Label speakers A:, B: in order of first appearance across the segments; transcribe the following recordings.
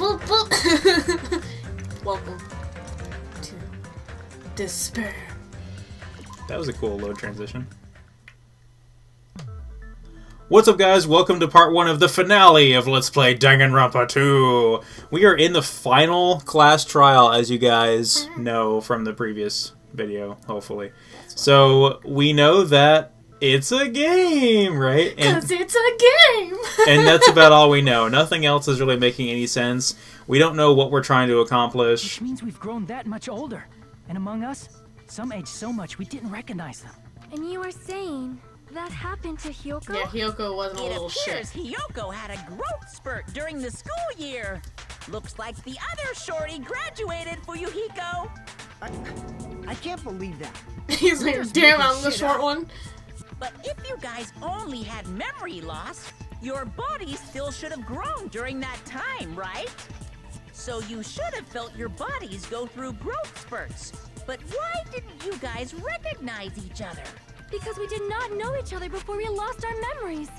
A: boop, boop. Welcome to despair.
B: That was a cool load transition. What's up, guys? Welcome to part 1 of the finale of Let's Play Danganronpa 2. We are in the final class trial, as you guys know from the previous video, hopefully. So, we know that it's a game, right?
A: Because it's a game!
B: And that's about all we know. Nothing else is really making any sense. We don't know what we're trying to accomplish.
C: Which means we've grown that much older. And among us, some aged so much we didn't recognize them.
D: And you were saying that happened to Hyoko?
A: Yeah, Hyoko wasn't a little shit.
E: It appears Hyoko had a growth spurt during the school year. Looks like the other shorty graduated for Yuhiko.
F: I can't believe that.
A: He's like, damn, I'm the short one.
E: But if you guys only had memory loss, your body still should have grown during that time, right? So you should have felt your bodies go through growth spurts. But why didn't you guys recognize each other?
D: Because we did not know each other before we lost our memories.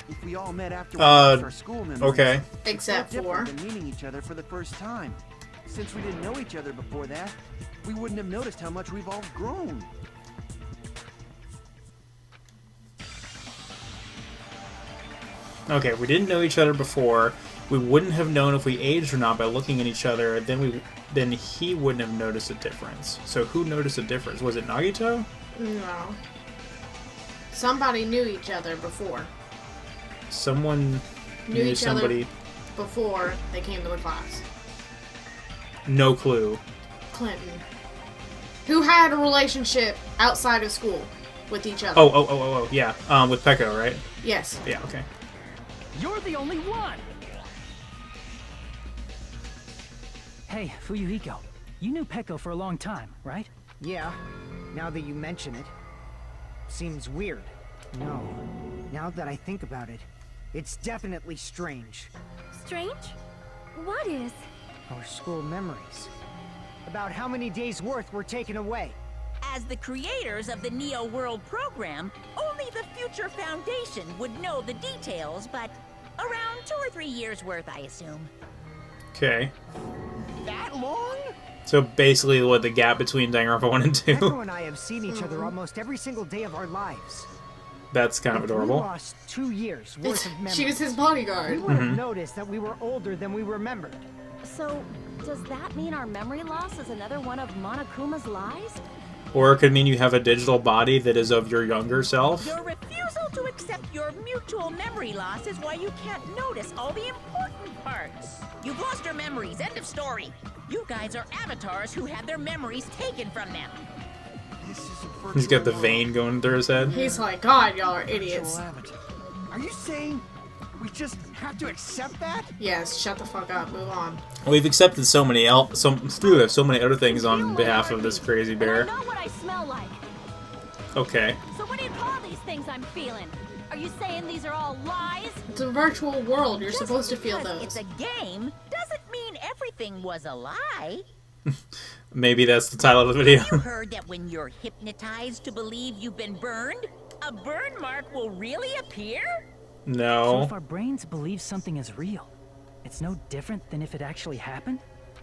F: If we all met after we lost our school memories,
B: okay.
A: Except
F: it's no
A: for...
F: different than meeting each other for the first time. Since we didn't know each other before that, we wouldn't have noticed how much we've all grown.
B: Okay, we didn't know each other before. We wouldn't have known if we aged or not by looking at each other. Then he wouldn't have noticed a difference. So who noticed a difference? Was it Nagito?
A: No. Somebody knew each other before.
B: Someone knew
A: each
B: somebody
A: other before they came to the class.
B: No clue.
A: Clinton. Who had a relationship outside of school with each other.
B: Oh, yeah. With Peko, right?
A: Yes.
B: Yeah, okay.
C: You're the only one! Hey, Fuyuhiko, you knew Peko for a long time, right?
G: Yeah, now that you mention it. Seems weird. No, now that I think about it, it's definitely strange.
D: Strange? What is?
G: Our school memories. About how many days' worth were taken away.
E: As the creators of the Neo World program, only the Future Foundation would know the details, but around 2 or 3 years worth, I assume.
B: Okay.
F: That long?
B: So basically, what, the gap between Danganronpa 1 and 2?
G: Peko and I have seen each other almost every single day of our lives.
B: That's kind of
G: We
B: adorable.
G: lost 2 years worth of memories.
A: She was his bodyguard.
G: We would have noticed that we were older than we remembered.
D: So, does that mean our memory loss is another one of Monokuma's lies?
B: Or it could mean you have a digital body that is of your younger self.
E: Your refusal to accept your mutual memory loss is why you can't notice all the important parts. You've lost your memories, end of story. You guys are avatars who had their memories taken from them.
F: This is a virtual
B: He's got the
F: world.
B: vein going through his head.
A: He's like, God, y'all are idiots.
F: Virtual avatar. Are you saying we just have to accept that?
A: Yes, shut the fuck up. Move on.
B: We've accepted so many so many other things on behalf of this crazy
D: I
B: bear.
D: know what I smell like.
B: Okay.
D: So what do you call these things I'm feeling? Are you saying these are all lies?
A: It's a virtual world. You're
E: Just
A: supposed to feel
E: because
A: those.
E: It's a game doesn't mean everything was a lie.
B: Maybe that's the title of the video.
E: You heard that when you're hypnotized to believe you've been burned, a burn mark will really appear?
C: So
B: No.
C: if our brains believe something is real, it's no different than if it actually happened?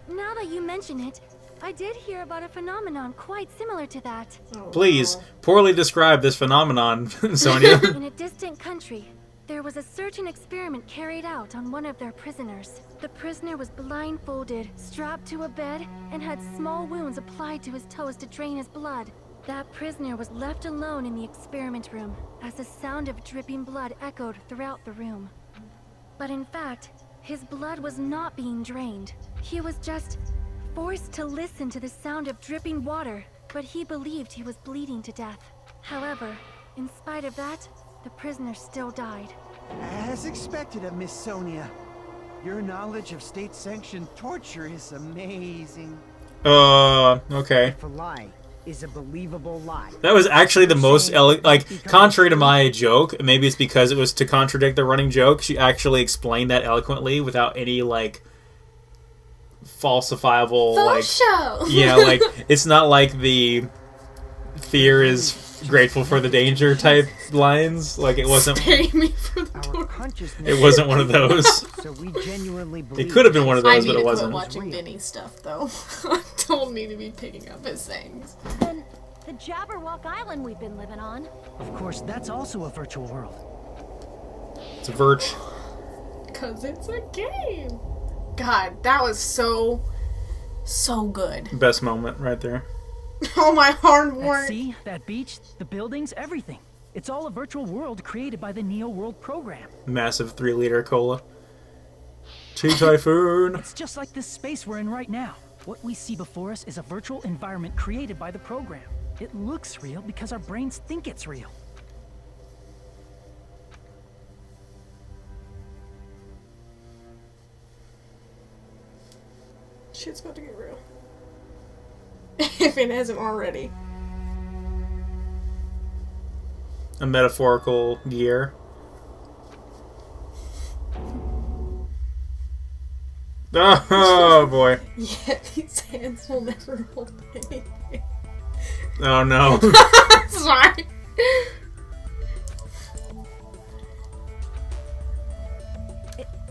D: Now that you mention it, I did hear about a phenomenon quite similar to that.
A: Oh,
B: Please,
A: no.
B: poorly describe this phenomenon, Sonia.
D: In a distant country, there was a certain experiment carried out on one of their prisoners. The prisoner was blindfolded, strapped to a bed, and had small wounds applied to his toes to drain his blood. That prisoner was left alone in the experiment room, as the sound of dripping blood echoed throughout the room. But in fact, his blood was not being drained. He was just forced to listen to the sound of dripping water, but he believed he was bleeding to death. However, in spite of that, the prisoner still died.
F: As expected of Miss Sonia. Your knowledge of state-sanctioned torture is amazing.
B: Okay.
G: If a lie is a believable lie.
B: That was actually the most, contrary to my joke, maybe it's because it was to contradict the running joke, she actually explained that eloquently without any, falsifiable,
A: Faux show!
B: yeah, it's not like the fear is grateful for the danger type lines. Like it wasn't.
A: Pay me for the
G: Our
A: door.
G: consciousness.
B: It wasn't one of those.
G: So we genuinely believe.
B: It could have been one of
A: I
B: those,
A: need
B: but
A: to
B: it
A: quit
B: wasn't.
A: watching Vinny's stuff, though. I don't need to be picking up his things.
D: Then the Jabberwock Island we've been living on.
C: Of course, that's also a virtual world.
B: It's a Virch.
A: Because it's a game. God, that was so good.
B: Best moment right there.
A: Oh, my hard
C: That
A: work.
C: sea, that beach, the buildings, everything. It's all a virtual world created by the Neo World program.
B: Massive 3-liter cola. Typhoon.
C: It's just like this space we're in right now. What we see before us is a virtual environment created by the program. It looks real because our brains think it's real.
A: Shit's about to get real. If it hasn't already.
B: A metaphorical gear. Oh boy.
A: Yeah, these hands will never hold anything.
B: Oh no.
A: Sorry.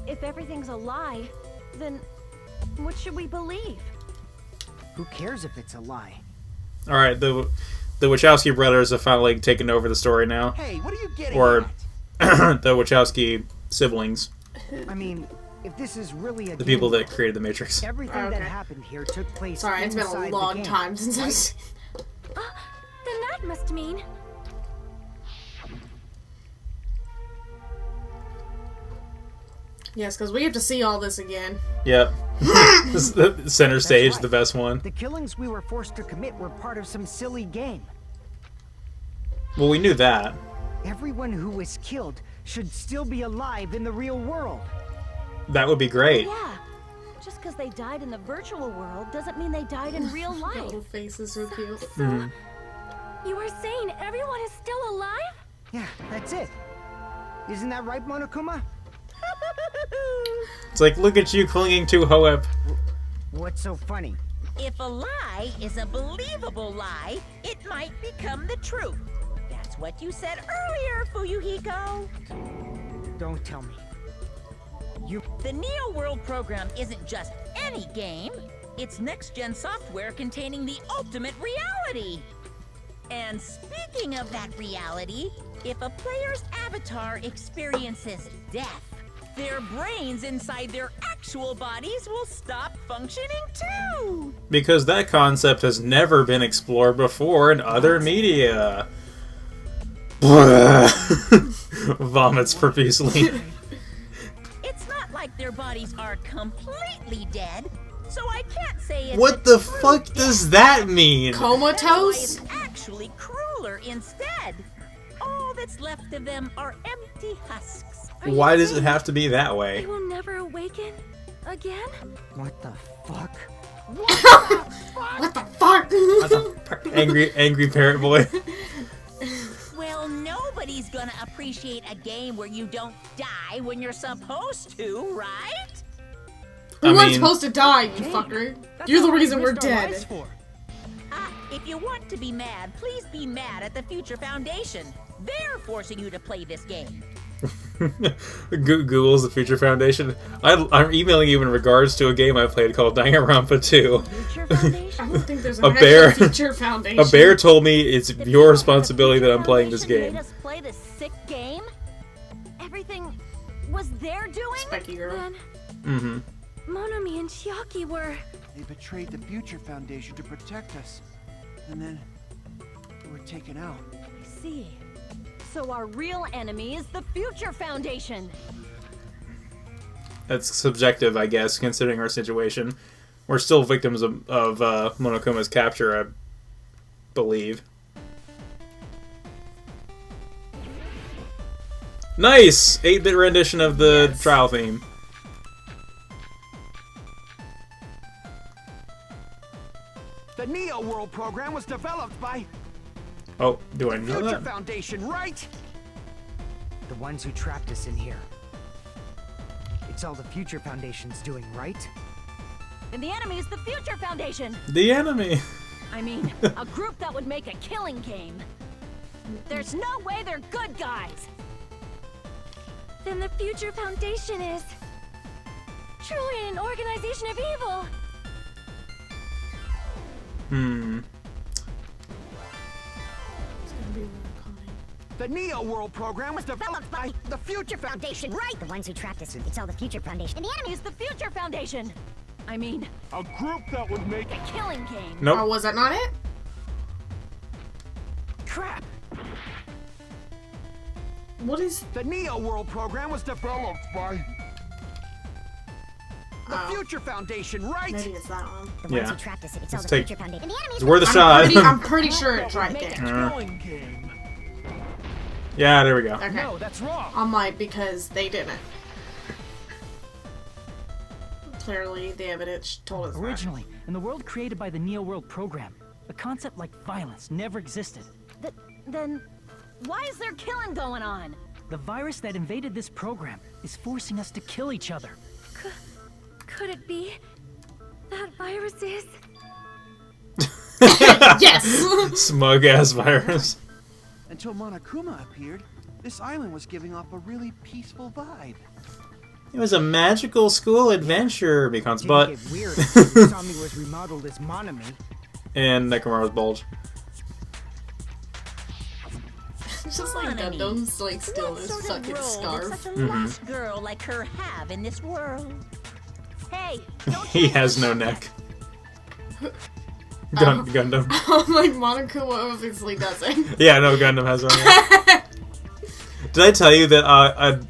D: If everything's a lie, then what should we believe?
G: Who cares if it's a lie?
B: Alright, the Wachowski brothers have finally taken over the story now.
F: Hey, what are you getting
B: Or
F: at?
B: the Wachowski siblings.
G: I mean, if this is really a
B: The people
G: game,
B: that created the Matrix.
G: everything
A: Okay.
G: that happened here took place.
A: Sorry, it's been a
G: inside the
A: long
G: game.
A: time since I've seen.
D: Then that must mean
A: Yes, because we have to see all this again.
B: Yep. The center stage,
G: right.
B: the best one.
G: The killings we were forced to commit were part of some silly game.
B: Well, we knew that.
G: Everyone who was killed should still be alive in the real world.
B: That would be great.
D: yeah. Just because they died in the virtual world doesn't mean they died in real
A: The
D: life.
A: little faces are cute.
B: Mhm.
D: You are saying everyone is still alive?
G: Yeah, that's it. Isn't that right, Monokuma?
B: It's like, look at you clinging to Hoep.
G: What's so funny?
E: If a lie is a believable lie, it might become the truth. That's what you said earlier, Fuyuhiko.
G: Don't tell me.
E: The Neo World program isn't just any game. It's next-gen software containing the ultimate reality. And speaking of that reality, if a player's avatar experiences death, their brains inside their actual bodies will stop functioning too.
B: Because that concept has never been explored before in other media. Vomits profusely.
E: It's not like their bodies are completely dead, so I can't say it's
B: What
E: a
B: the
E: true
B: fuck
E: death.
B: does that mean?
E: That's why
A: Comatose?
E: it's actually crueler instead. All that's left of them are empty husks.
D: Are you
B: Why does it
D: saying
B: have to be that
D: They
B: way?
D: will never awaken again?
G: What the fuck?
A: What the fuck?
B: Angry parrot boy.
E: Well, nobody's gonna appreciate a game where you don't die when you're supposed to, right?
A: We
B: I
A: weren't
B: mean-
A: supposed to die, you fucker. You're the reason we're dead.
E: If you want to be mad, please be mad at the Future Foundation. They're forcing you to play this game.
B: Google's the Future Foundation. I'm emailing you in regards to a game I played called Danganronpa 2.
D: Future
A: I
D: Foundation?
A: don't think there's
B: A
A: an
B: bear-
A: actual Future Foundation.
B: A bear told me it's
D: If
B: your
D: the
B: responsibility that
D: Future
B: I'm playing this
D: Foundation
B: game.
D: Made us play this sick game? Everything was their doing?
A: Spiky girl.
D: Then
B: Mm-hmm.
D: Monomi and Chiaki were...
F: They betrayed the Future Foundation to protect us. And then they were taken out.
D: I see. So our real enemy is the Future Foundation.
B: That's subjective, I guess, considering our situation. We're still victims of Monokuma's capture, I believe. Nice! 8-bit rendition of the
A: Yes.
B: trial theme.
F: The Neo World program was developed by
B: Oh, do I
F: the
B: know
F: Future
B: that?
F: Foundation, right?
G: The ones who trapped us in here. It's all the Future Foundation's doing, right?
D: And the enemy is the Future Foundation.
B: The enemy!
H: I mean, a group that would make a killing game. There's no way they're good guys.
D: Then the Future Foundation is truly an organization of evil.
A: It's gonna be Murakami.
F: The Neo World program was developed by the Future Foundation, right?
I: The ones who trapped us. It's all the Future Foundation.
H: And the enemy is the Future Foundation. I mean,
F: A group that would make
H: a killing game.
B: Nope.
A: Oh, was that not it?
F: crap.
A: What is...
F: The Neo World program was developed by the
A: Oh.
F: Future Foundation, right?
A: Maybe it's that one.
I: The ones
B: Yeah.
I: who trapped us. It's all
B: Let's
I: the
B: take-
I: Future Foundation. And the enemy
B: It's worth a shot.
A: I'm pretty sure it's right
H: Make
A: there.
H: it
F: Killing game.
B: Yeah, there we go.
A: Okay.
C: No, that's wrong.
A: I'm like, because they didn't. Clearly, the evidence told us that.
C: Originally, in the world created by the Neo World program, a concept like violence never existed.
H: Then, why is there killing going on?
C: The virus that invaded this program is forcing us to kill each other.
D: Could it be that virus is?
A: Yes!
B: Smug ass virus.
F: Until Monokuma appeared, this island was giving off a really peaceful vibe.
B: It was a magical school adventure. Becomes
G: Didn't
B: butt.
G: get weird after Tommy was remodeled as Monami.
B: And Nekomaru's bulge.
A: It's just like
E: Monami.
A: Gundam's like still
E: What
A: this
E: sort of
A: fucking
E: role
A: scarf.
E: does such a lost girl like her have in this world?
H: Hey, don't
B: He
H: change
B: has
H: the
B: no
H: subject.
B: neck. Gundam.
A: I'm like, Monokuma obviously doesn't.
B: Yeah, no, Gundam has one. Did I tell you that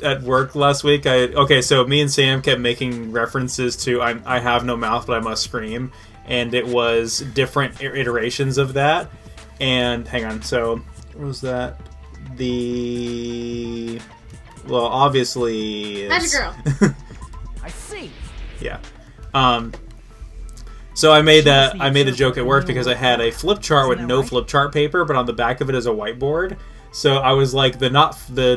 B: at work last week? So me and Sam kept making references to I have no mouth but I must scream, and it was different iterations of that. And hang on, so what was that? Obviously,
A: Magic
B: it's-
A: Girl.
C: I see.
B: Yeah. So I made a joke at work because I had a flip chart with no flip chart paper, but on the back of it is a whiteboard. So I was like the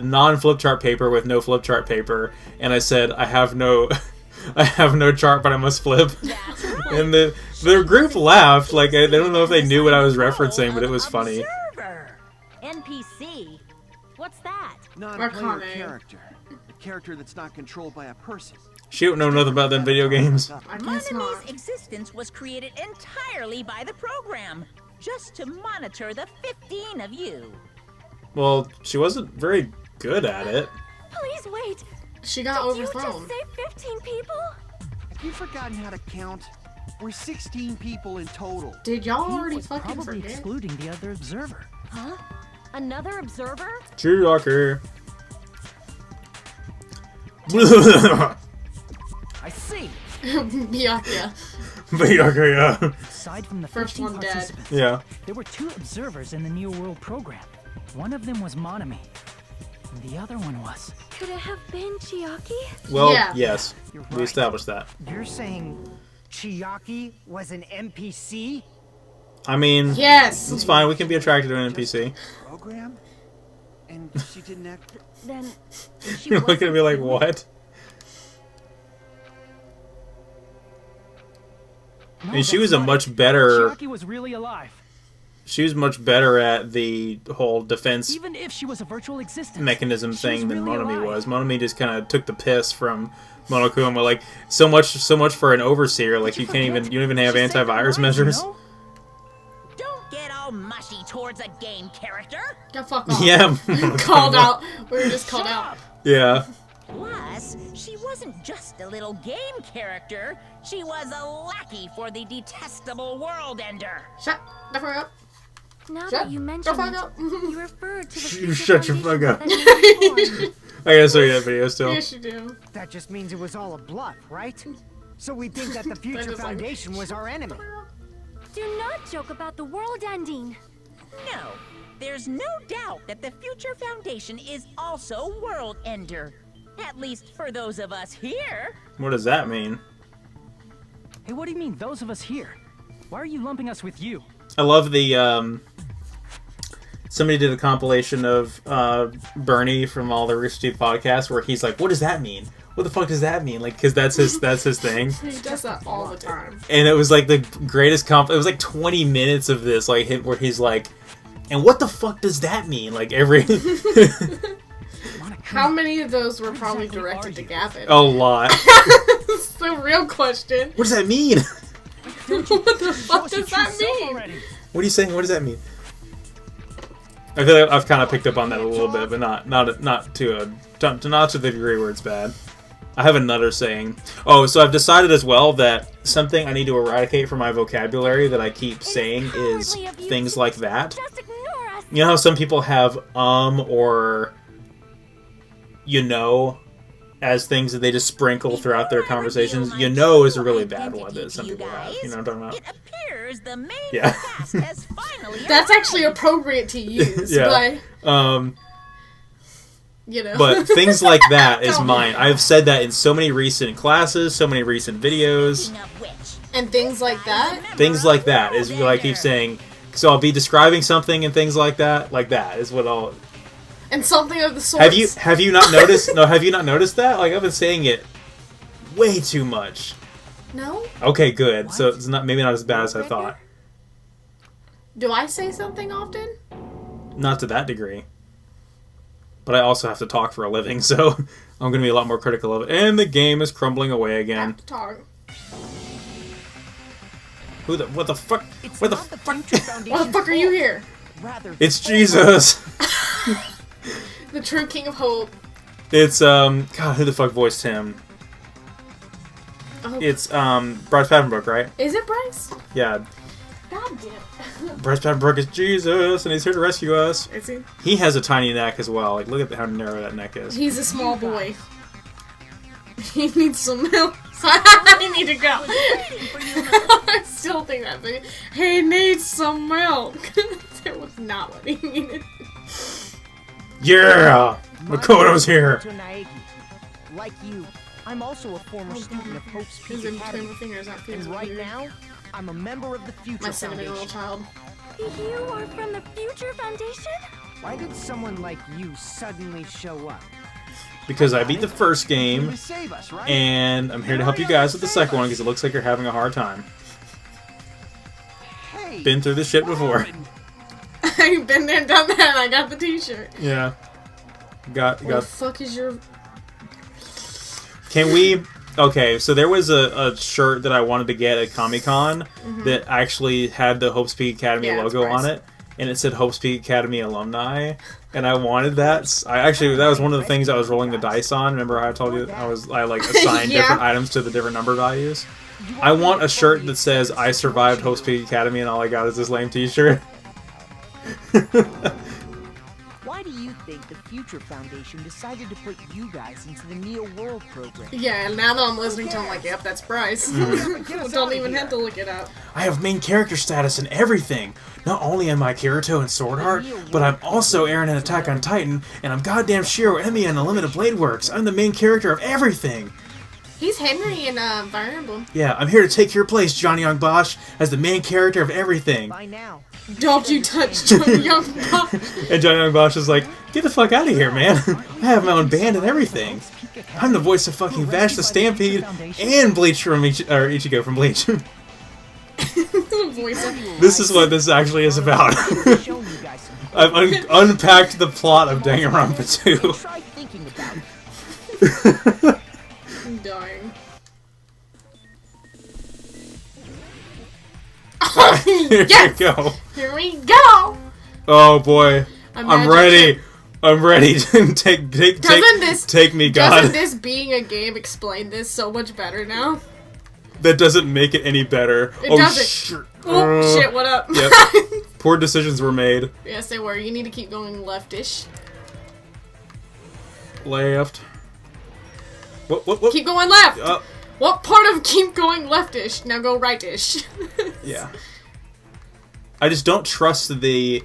B: non flip chart paper with no flip chart paper, and I said I have no chart, but I must flip.
H: That's right.
B: And the group laughed. Like they don't know if they knew what I was referencing, but it was funny.
H: Observer. NPC. What's that?
F: Non-player
A: Arcane.
F: character. A character that's not controlled by a person.
B: She don't know nothing about them video games.
A: I guess
E: Monami's
A: not.
E: existence was created entirely by the program, just to monitor the 15 of you.
B: Well, she wasn't very good at it.
D: Please wait.
A: She got
D: Did you
A: overthrown.
D: just say 15 people?
F: Have you forgotten how to count? We're 16 people in total.
A: Did y'all
C: He
A: already
C: was
A: fucking
C: probably
A: forget?
C: excluding the other observer.
H: Huh? Another observer?
B: Chewbacca.
C: I see.
A: Byakuya.
B: Yeah.
C: Aside from the
A: First
C: 15
A: one dead.
C: participants,
B: Yeah.
C: there were 2 observers in the Neo World program. One of them was Monami, and the other one was...
D: Could it have been Chiaki?
B: Well,
A: Yeah.
B: yes.
G: You're
B: We
G: right.
B: established that.
G: You're saying Chiaki was an NPC?
B: I mean,
A: Yes.
B: it's fine. We can be attracted to an NPC.
F: Program? And she didn't act.
H: Then she
B: You're looking at me like,
H: wasn't-
B: what?
C: No,
B: mean, she
C: that's
B: was a
C: not
B: much
C: it.
B: better-
C: Chiaki was really alive.
B: She was much better at the whole defense
C: Even if she was a virtual existence.
B: mechanism
C: she
B: thing
C: was
B: than
C: really
B: Monami
C: alive.
B: was. Monami just kind of took the piss from Monokuma. Like so much for an overseer. Like you don't even have
C: She saved our
B: antivirus
C: lives,
B: measures.
C: you know?
E: Don't get all mushy towards a game character.
A: Get fuck off.
B: Yeah.
A: Called out. We were just called out.
B: Yeah.
E: Plus, she wasn't just a little game character. She was a lackey for the detestable World Ender.
A: Shut the fuck up.
D: Now
A: Shut
D: that you
A: the
D: mention
A: fuck
D: it,
A: up.
D: you referred to the
B: You
D: Future
B: shut your fuck
D: Foundation
B: up.
D: that you formed.
B: I gotta show you that video still.
A: Yes, you do.
G: That just means it was all a bluff, right? So we think that the Future
A: just like-
G: Foundation was our enemy.
D: Do not joke about the world ending.
E: No, there's no doubt that the Future Foundation is also World Ender. At least for those of us here.
B: What does that mean?
C: Hey, what do you mean, those of us here? Why are you lumping us with you?
B: I love the somebody did a compilation of Bernie from all the Rooster Teeth podcasts where he's like, "What does that mean? what the fuck does that mean? Like, because that's his thing.
A: He does that all the time.
B: And it was like the greatest it was like 20 minutes of this, like, him where he's like, and what the fuck does that mean? Like, every...
A: How many of those were probably directed to Gavin?
B: A lot.
A: It's the real question.
B: What does that mean?
A: What the fuck does that mean?
B: What are you saying? What does that mean? I feel like I've kind of picked up on that a little bit, but not to the degree where it's bad. I have another saying. Oh, so I've decided as well that something I need to eradicate from my vocabulary that I keep saying is things like that. You know how some people have or you know as things that they just sprinkle throughout their conversations? You know is a really bad one that some people have. You know what I'm talking about?
E: It appears the main
B: Yeah.
E: cast has finally
A: That's actually appropriate to use.
B: Yeah.
A: But, you know.
B: But things like that is mine. I've said that in so many recent classes, so many recent videos.
A: And things like that?
B: Things like that is what I keep saying. So I'll be describing something and things like that. Like that is what I'll...
A: And something of the sort.
B: Have you not noticed? No, have you not noticed that? Like, I've been saying it way too much.
A: No?
B: Okay, good. So it's maybe not as bad as I thought.
A: Do I say something often?
B: Not to that degree. But I also have to talk for a living, so I'm going to be a lot more critical of it. And the game is crumbling away again.
A: Have to talk.
B: What the fuck? What the fuck?
A: Why the fuck are you here?
B: It's Jesus!
A: The true King of Hope.
B: It's, God, who the fuck voiced him?
A: Oh.
B: It's, Bryce Papenbrook, right?
A: Is it Bryce?
B: Yeah.
A: God damn.
B: Bryce Papenbrook is Jesus, and he's here to rescue us.
A: Is he?
B: He has a tiny neck as well. Like, look at how narrow that neck is.
A: He's a small boy. He needs some milk. I need to go. I still think that thing. He needs some milk. That was not what he needed.
B: Yeah! Makoto's here!
G: Like you, I'm also a former student of Hope's Peak
A: He's in between
G: Academy.
A: my fingers. That feels
G: And right
A: weird.
G: now, I'm a member of the Future
A: My cinnamon roll
G: Foundation.
A: child.
D: You are from the Future Foundation?
G: Why did someone like you suddenly show up?
B: Because I beat the first game,
F: To save us, right?
B: and I'm here to help you guys with the second one because it looks like you're having a hard time.
F: Hey,
B: Been through this shit before.
A: I've been there, done that. I got the T-shirt.
B: Yeah.
A: What the fuck is your?
B: Can we... Okay, so there was a shirt that I wanted to get at Comic-Con that actually had the Hope's Peak Academy
A: Yeah,
B: logo
A: that's
B: on it, and it said Hope's Peak Academy alumni, and I wanted that. That was one of the things I was rolling the dice on. Remember how I told you I like assigned
A: Yeah.
B: different items to the different number values? I want a shirt that says I survived Hope's Peak Academy, and all I got is this lame t-shirt.
G: Why do you think the Future Foundation decided to put you guys into the Neo World program?
A: Yeah, and now that I'm listening to him, like, yep, that's Bryce. Don't even have to look it up.
B: I have main character status in everything. Not only am I Kirito in Sword Art, but I'm also Eren in Attack on Titan, and I'm goddamn Shiro Emi in Unlimited Blade Works. I'm the main character of everything.
A: He's Henry in Fire Emblem.
B: Yeah, I'm here to take your place, Johnny Young Bosch, as the main character of everything.
G: By now.
A: Don't you touch Johnny Young Bosch.
B: And Johnny Young Bosch is like, get the fuck out of here, man. I have my own band and everything. I'm the voice of fucking Vash the Stampede and Bleach from Ichigo from Bleach. This is what this actually is about. I've unpacked the plot of Danganronpa 2.
G: Try thinking about it.
A: I'm dying.
B: Here
A: Yes!
B: we go.
A: Here we go!
B: Oh boy. I'm
A: Imagine
B: ready. I'm ready to take me, God.
A: Doesn't this being a game explain this so much better now?
B: That doesn't make it any better.
A: It
B: Oh,
A: doesn't. Oh, shit, what up?
B: Yep. Poor decisions were made.
A: Yes, they were. You need to keep going leftish.
B: Left. What?
A: Keep going left!
B: Uh,
A: What part of keep going leftish? Now go rightish.
B: yeah. I just don't trust that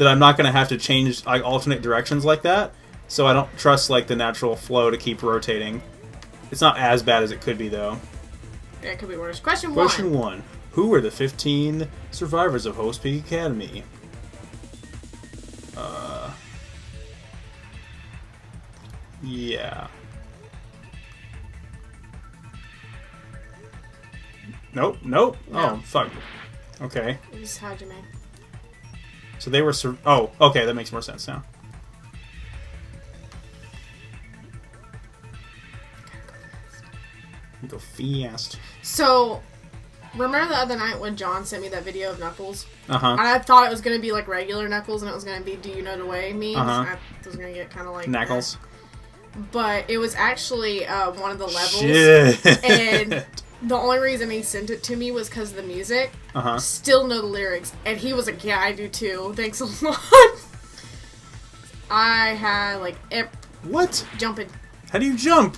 B: I'm not going to have to change, like, alternate directions like that. So I don't trust, like, the natural flow to keep rotating. It's not as bad as it could be, though.
A: Yeah, it could be worse. Question
B: 1. Who were the 15 survivors of Hope's Peak Academy? Yeah. Nope, nope.
A: No.
B: Oh, fuck. Okay.
A: It was Hajime.
B: So they were oh, okay, that makes more sense now. Go fast.
A: So, remember the other night when John sent me that video of Knuckles?
B: Uh-huh.
A: And I thought it was going to be like regular Knuckles and it was going to be Do You Know the Way memes.
B: Uh-huh.
A: I was going to get kind of like
B: Knuckles.
A: But it was actually one of the levels.
B: Shit.
A: And the only reason he sent it to me was because of the music.
B: Uh-huh.
A: Still know the lyrics. And he was like, yeah, I do too. Thanks a lot. I had like...
B: What?
A: Jumping.
B: How do you jump?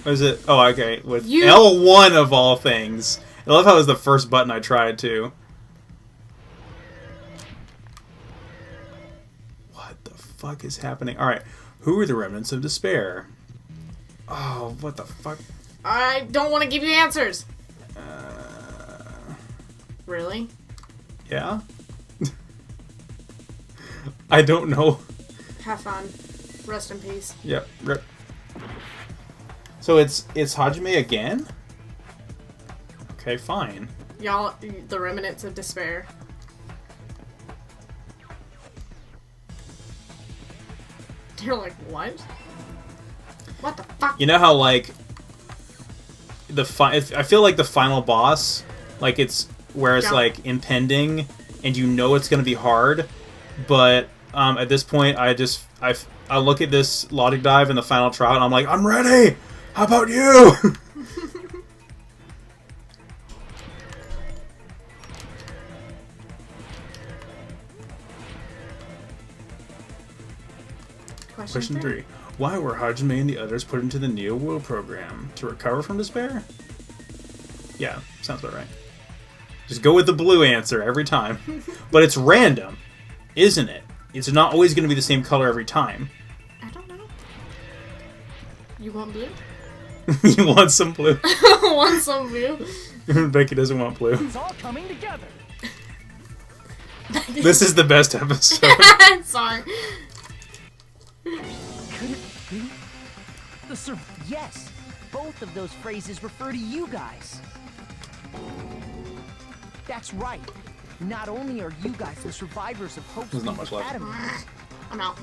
B: Was it? Oh, okay. With
A: You-
B: L1 of all things. I love how it was the first button I tried to. What the fuck is happening? Alright. Who are the remnants of despair? Oh, what the fuck?
A: I don't want to give you answers. Really?
B: Yeah? I don't know.
A: Have fun. Rest in peace.
B: Yep. Rip. So it's Hajime again? Okay, fine.
A: Y'all, the remnants of despair. You're like, what? What the fuck?
B: You know how, like, I feel like the final boss, like, it's where it's, like, impending, and you know it's going to be hard, but at this point, I look at this logic dive in the final trial, and I'm like, I'm ready! How about you? Question 3. Why were Hajime and the others put into the Neo World program? To recover from despair? Yeah, sounds about right. Just go with the blue answer every time. But it's random, isn't it? It's not always going to be the same color every time.
A: I don't know. You want blue?
B: You want some blue?
A: Want some blue?
B: Becky doesn't want blue.
C: It's all coming together.
B: This is the best episode.
A: Sorry.
G: Could it be? Yes, both of those phrases refer to you guys. That's right. Not only are you guys the survivors of Hope's
B: There's not much left.
G: Academy,
A: I'm out.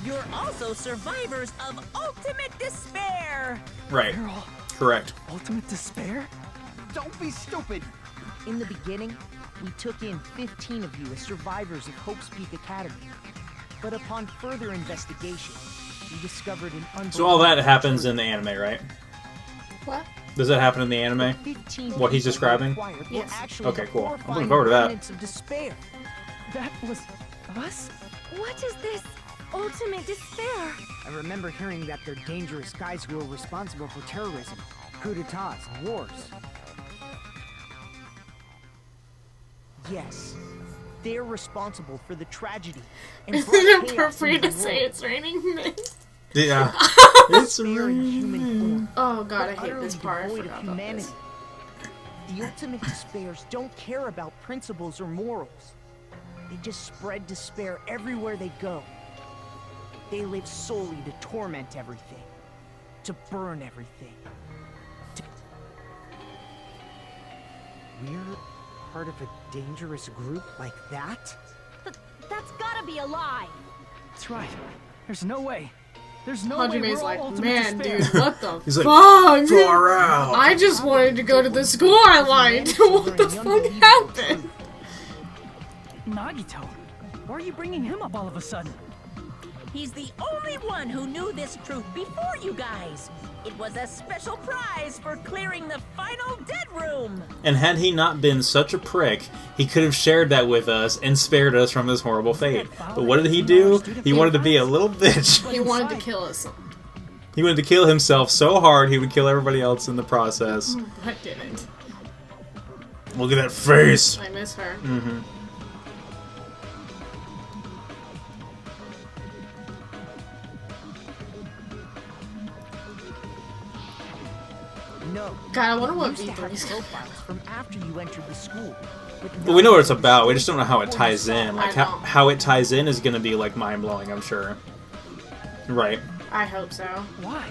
E: You're also survivors of ultimate despair.
B: Right.
C: You're all
B: Correct.
C: ultimate despair?
F: Don't be stupid.
G: in the beginning, we took in 15 of you as survivors of Hope's Peak Academy. But upon further investigation, we discovered an unbelievable...
B: So all that happens in the anime, right?
A: What?
B: Does that happen in the anime? What he's describing?
A: Yes.
B: Okay, cool. I'm looking forward to that.
G: Of despair.
C: That was us?
D: What is this ultimate despair?
G: I remember hearing that they're dangerous guys who are responsible for terrorism, coups d'etats, and wars. Yes, they're responsible for the tragedy. And
A: Is
G: brought
A: it
G: chaos
A: appropriate
G: into
A: to
G: the
A: say
G: world.
A: it's raining men?
B: Yeah. It's
G: Despair in human form,
A: Oh god, I
G: but
A: hate this
G: utterly
A: part. I
G: devoid of
A: forgot about
G: humanity.
A: this.
G: The ultimate despairs don't care about principles or morals. They just spread despair everywhere they go. They live solely to torment everything, to burn everything.
F: We're part of a dangerous group like that?
H: That's gotta be a lie.
C: That's right. There's no way. There's no way
A: Hajime's
C: we're all
A: like,
C: ultimate
A: man,
C: despair.
A: dude, what the
B: He's like,
A: fuck?
B: far out.
A: I just wanted to go to the school I liked. What the fuck happened?
C: Nagito, why are you bringing him up all of a sudden?
E: He's the only one who knew this truth before you guys. It was a special prize for clearing the final dead room.
B: And had he not been such a prick, he could have shared that with us and spared us from this horrible fate. But what did he do? He wanted to be a little bitch.
A: He wanted to kill us.
B: He wanted to kill himself so hard he would kill everybody else in the process.
A: But didn't.
B: Look at that face.
A: I miss her.
B: Mm-hmm.
G: No.
A: God, I wonder what
G: used to have
A: V3's
G: profiles from after you entered the school.
B: But we know what it's about. We just don't know how it ties in. Like
A: I
B: how,
A: know.
B: how it ties in is going to be like mind blowing. I'm sure. Right.
A: I hope so.
C: Why?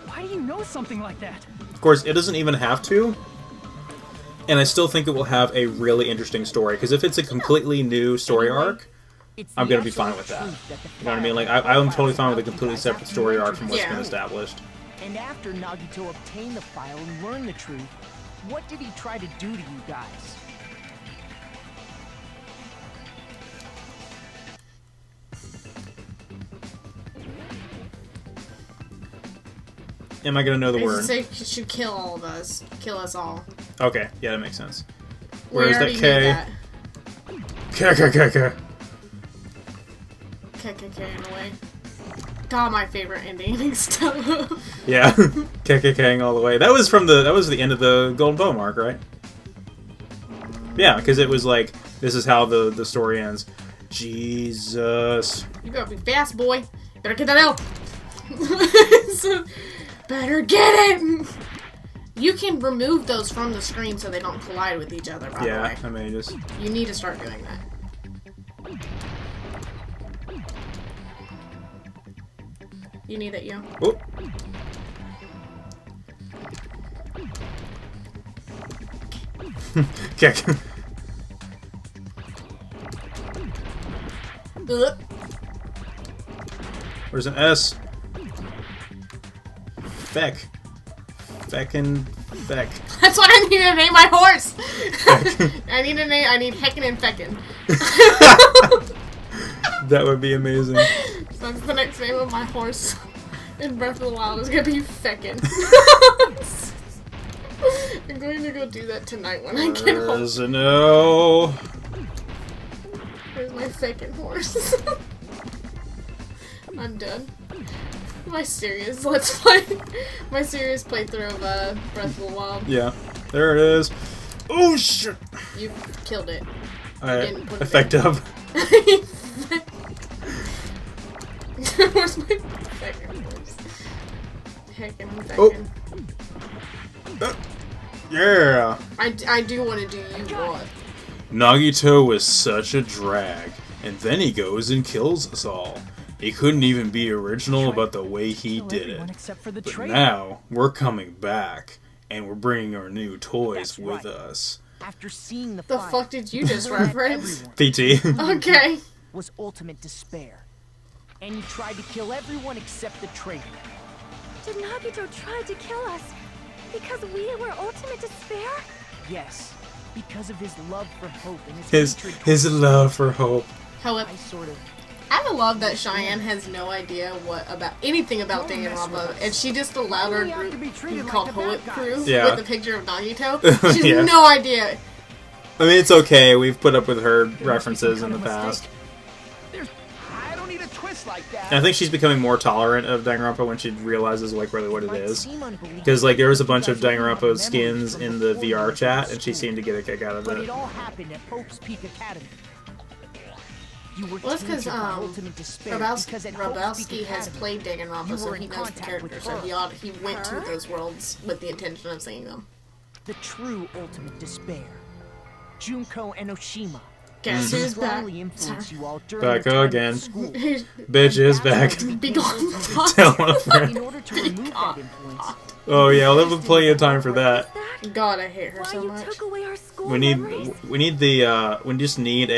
C: Why do you know something like that?
B: Of course, it doesn't even have to. and I still think it will have a really interesting story. Because if it's a completely new story arc, I'm gonna be fine with that. You know what I mean? Like I'm totally fine with a completely separate story arc from what's been established.
G: And after Nagito obtained the file and learned the truth, what did he try to do to you guys?
B: Am I gonna know the word?
A: Say he should kill all of us. Kill us all.
B: Okay, yeah, that makes sense.
A: We
B: Where's that
A: already
B: K?
A: knew that.
B: K.
A: KKK in a way. God, my favorite ending stuff.
B: Yeah, KKKing all the way. That was the end of the Golden Bow mark, right? Yeah, because it was like, this is how the story ends. Jesus.
A: You gotta be fast, boy. Better get that out. Better get it. You can remove those from the screen so they don't collide with each other, by the way.
B: Yeah, I mean, just...
A: You need to start doing that. You need it, you.
B: Oh. Kick. Where's an S? Feck. Feckin' Feck.
A: That's what I need to name my horse! I need Heckin' and Feckin'.
B: That would be amazing.
A: So that's the next name of my horse in Breath of the Wild is gonna be Feckin'. I'm going to go do that tonight when I get home.
B: There's a no.
A: Where's my Feckin' horse? I'm done. My serious playthrough of Breath of the Wild.
B: Yeah, there it is. Oh shit!
A: You killed it.
B: Alright, effective.
A: Where's my Feckin' horse? Heckin'
B: Oh.
A: Feckin'.
B: Yeah.
A: I do want to do you what?
B: Nagito was such a drag, and then he goes and kills us all. He couldn't even be original about the way he did it. But now, we're coming back, and we're bringing our new toys with us.
G: After seeing the
A: fuck did you just reference?
B: PT.
A: Okay.
G: Was ultimate despair. And he tried to kill everyone except the traitor.
D: Did Nagito try to kill us because we were ultimate despair?
G: Yes, because of his love for hope and
B: his love for hope.
A: However, I love that Cheyenne has no idea anything about Danganronpa, and she just allowed her group to be called Hoet Crew with a picture of Nagito. She has no idea.
B: I mean, it's okay. We've put up with her references in the past.
G: I don't need a twist like that.
B: And I think she's becoming more tolerant of Danganronpa when she realizes like really what it is. Because like there was a bunch of Danganronpa skins in the VR chat, and she seemed to get a kick out of
G: But
B: it.
G: it all happened at Hope's Peak Academy.
A: Well, that's because Rabowski has played Danganronpa, so he knows the character. So he went to those worlds with the intention of seeing them.
G: The true ultimate despair. Junko and Oshima.
A: Guess who's back?
B: Back again. Bitch is back.
A: Be gone.
B: Tell a friend. Oh yeah, we'll have plenty of time for that.
A: God, I hate her so much.
B: We just need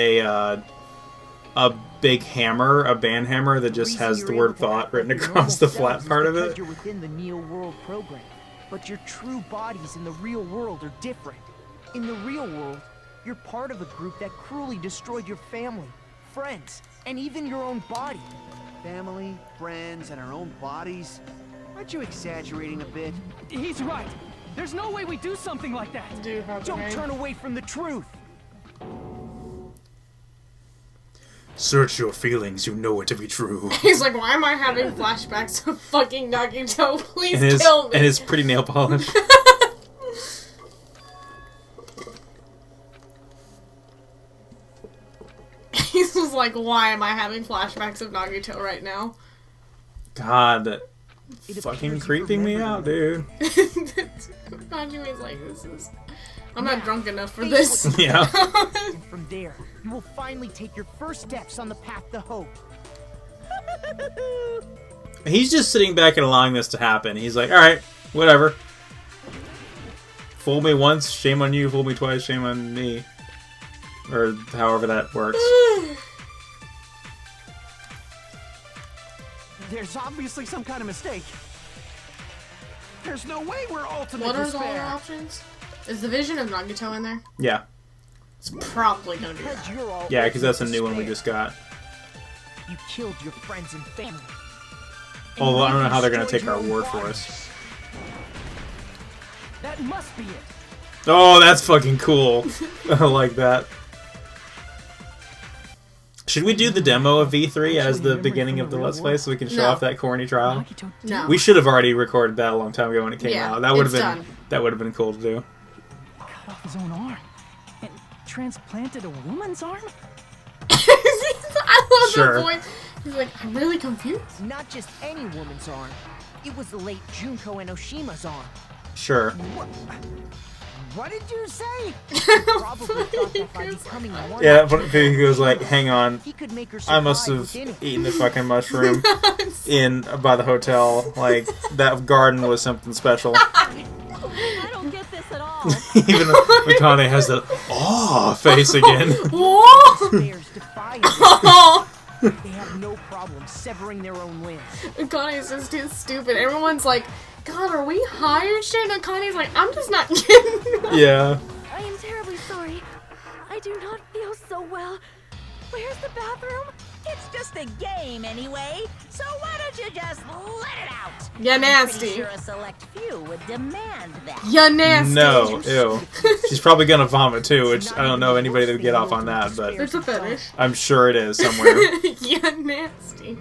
B: a big hammer, a band hammer that just has the word thought written across the flat part of it.
G: You're within the Neo World program, but your true bodies in the real world are different. In the real world, you're part of a group that cruelly destroyed your family, friends, and even your own body.
F: Family, friends, and our own bodies? Aren't you exaggerating a bit?
C: He's right. There's no way we do something like that.
G: Don't turn away from the truth.
B: Search your feelings, you know it to be true.
A: He's like, why am I having flashbacks of fucking Nagito? Please kill me.
B: And his pretty nail polish.
A: He's just like, why am I having flashbacks of Nagito right now?
B: God, fucking creeping me out, dude.
A: Najime's like, I'm not drunk enough for this.
B: Yeah.
G: And from there, you will finally take your first steps on the path to hope.
B: He's just sitting back and allowing this to happen. He's like, alright, whatever. Fool me once, shame on you. Fool me twice, shame on me. Or however that works.
F: There's obviously some kind of mistake. There's no way we're ultimate
A: What are all
F: despair.
A: our options? Is the vision of Nagito in there?
B: Yeah.
A: It's probably gonna be
G: Because
A: that.
G: you're all
B: Yeah, because that's a
G: ultimate
B: new one we
G: despair.
B: just got.
G: You killed your friends and family.
B: Although I don't know how they're going to
G: destroyed
B: take our
G: your
B: word
G: own
B: for
G: body.
B: us.
G: That must be it.
B: Oh, that's fucking cool. I like that. Should we do the demo of V3 as the beginning of the Let's Play so we can show
A: No.
B: off that corny trial?
C: Nagito
A: No.
B: We should have already recorded that a long time ago when it came
A: Yeah,
B: out. That would have
A: it's
B: been
A: done.
B: that would have been cool to do.
C: cut off his own arm and transplanted a woman's arm?
A: I love
B: Sure.
A: that voice. He's like, I'm really confused.
G: Not just any woman's arm. It was the late Junko Enoshima's arm.
B: Sure.
F: What did you say?
G: Probably thought that by becoming one,
B: Yeah, but he goes like, "Hang on,
G: he could make her
B: I must
G: survive
B: have
G: within it.
B: eaten the fucking mushroom by the hotel. Like that garden was something special."
H: I don't get this at all.
B: Even Mikane has that face again.
A: Whoa!
G: Bears defy it.
A: Oh!
G: They have no problem severing their own limbs.
A: Connie is just too stupid. Everyone's like, God, are we high or shit? And Connie's like, I'm just not getting
B: Yeah.
D: I am terribly sorry. I do not feel so well. Where's the bathroom?
E: It's just a game anyway, so why don't you just let it out?
A: Ya
E: I'm
A: nasty.
E: pretty sure a select few would demand that.
A: Ya nasty.
B: No, ew. She's probably gonna vomit too, which I don't know anybody that would get off on that, but
A: It's a fetish.
B: I'm sure it is somewhere.
A: Ya nasty.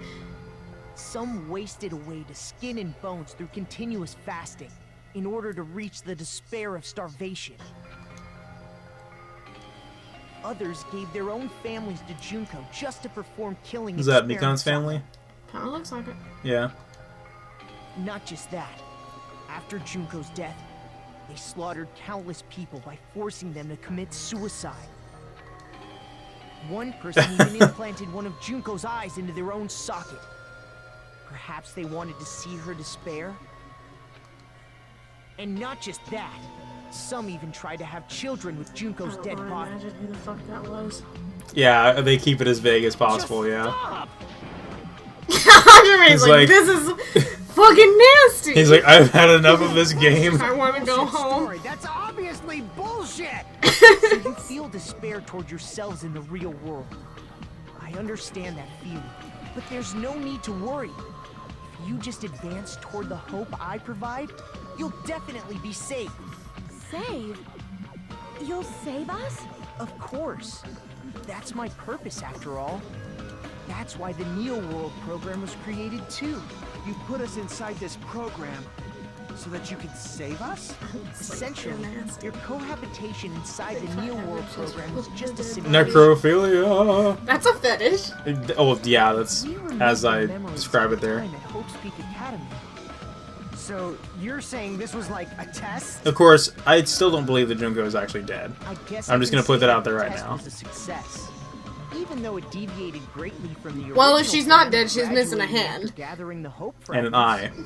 G: Some wasted away to skin and bones through continuous fasting in order to reach the despair of starvation. Others gave their own families to Junko just to perform killing
B: Is that
G: experiments
B: Mikon's family?
A: Kinda looks like it.
B: Yeah.
G: Not just that. After Junko's death, they slaughtered countless people by forcing them to commit suicide. One person even implanted one of Junko's eyes into their own socket. Perhaps they wanted to see her despair? And not just that. Some even tried to have children with Junko's dead body.
A: Imagine who the fuck that was.
B: Yeah, they keep it as vague as possible, yeah.
A: He's
B: like-
A: like, this is fucking nasty.
B: He's like, I've had enough of this game.
A: I want to go
F: Bullshit
A: home.
F: story. That's obviously bullshit.
G: So you feel despair toward yourselves in the real world. I understand that feeling, but there's no need to worry. If you just advance toward the hope I provide, you'll definitely be safe.
D: Save? You'll save us?
G: Of course. That's my purpose after all. That's why the Neo World program was created too.
F: You put us inside this program so that you could save us?
G: Essentially, your cohabitation inside the Neo World program was just a simulation.
B: Necrophilia.
A: That's a fetish.
B: Oh, yeah, that's
G: We remember
B: as I
G: memories
B: describe
G: of
B: it there.
G: time at Hope's Peak Academy.
F: So you're saying this was like a test?
B: Of course, I still don't believe that Junko is actually dead.
G: I guess
B: I'm
G: I
B: just
G: can
B: gonna put
G: say
B: that out there
G: the
B: right
G: test
B: now.
G: was a success. Even though it deviated greatly from the
A: Well, if
G: original
A: she's not
G: plan
A: dead, she's missing a
G: graduating
A: hand.
G: after Gathering the hope
B: And an
G: fragments.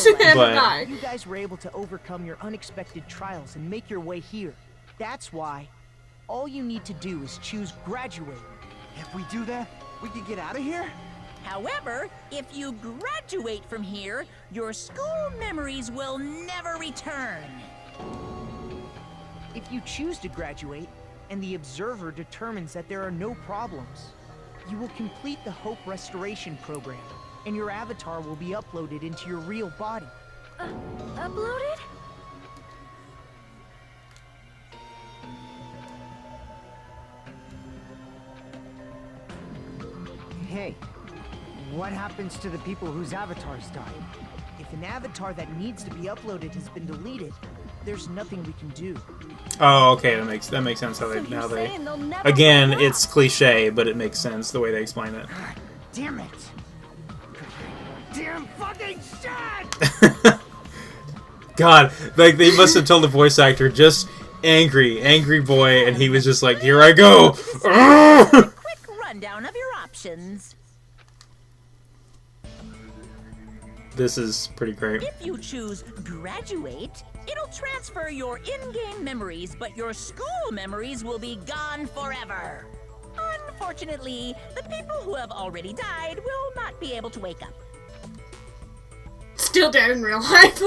B: eye.
A: And
B: But-
A: an eye.
G: You guys were able to overcome your unexpected trials and make your way here. That's why all you need to do is choose graduate.
F: If we do that, we can get out of here?
E: However, if you graduate from here, your school memories will never return.
G: If you choose to graduate, and the observer determines that there are no problems, you will complete the Hope Restoration Program, and your avatar will be uploaded into your real body.
D: Uploaded?
F: Hey, what happens to the people whose avatars died?
G: If an avatar that needs to be uploaded has been deleted, there's nothing we can do.
B: Oh, okay, that makes sense how they
H: Saying they'll never
B: Again,
H: wake up.
B: it's cliche, but it makes sense the way they explain it.
F: Damn it! Damn fucking shit!
B: God, like they must have told the voice actor just angry boy, and he was just like, "Here I go."
E: Quick rundown of your options.
B: This is pretty great.
E: If you choose graduate, it'll transfer your in-game memories, but your school memories will be gone forever. Unfortunately, the people who have already died will not be able to wake up.
A: Still dead in real life.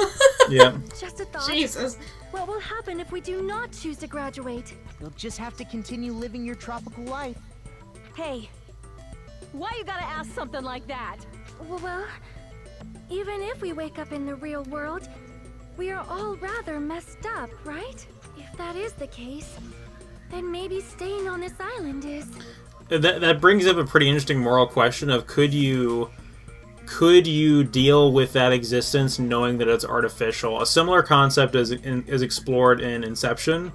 B: Yeah.
D: Just a thought.
A: Jesus.
D: What will happen if we do not choose to graduate?
G: You'll just have to continue living your tropical life.
H: Hey, why you gotta ask something like that?
D: Well, even if we wake up in the real world, we are all rather messed up, right? If that is the case, then maybe staying on this island is...
B: That brings up a pretty interesting moral question of could you deal with that existence knowing that it's artificial? A similar concept is explored in Inception,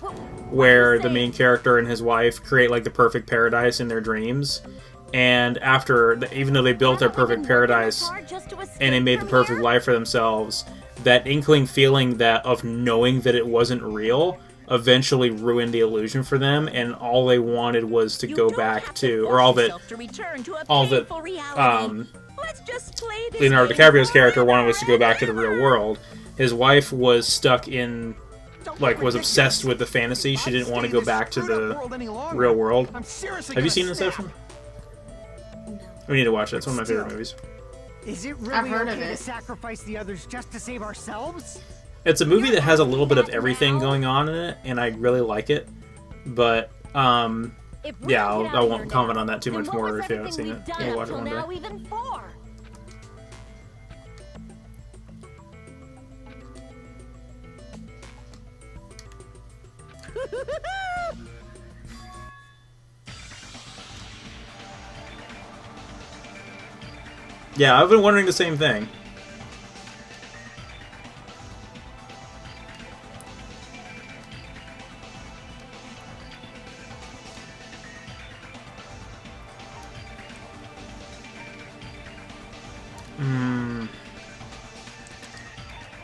B: where the main character and his wife create like the perfect paradise in their dreams, and after, even though they built their perfect paradise and they made the perfect life for themselves, that inkling feeling of knowing that it wasn't real eventually ruined the illusion for them, and all they wanted was to go back to, or all that Leonardo DiCaprio's character wanted was to go back to the real world. His wife was stuck in, was obsessed with the fantasy. She didn't want to go back to the real world. Have you seen Inception? We need to watch it. It's one of my favorite movies.
G: Is it really
A: I've heard of
G: okay to
A: it.
G: sacrifice the others just to save ourselves?
B: It's a movie that has a little bit of everything going on in it, and I really like it. But, yeah, I won't comment on that too much more if you haven't seen it. We'll watch it one day.
H: Even for?
B: Yeah, I've been wondering the same thing.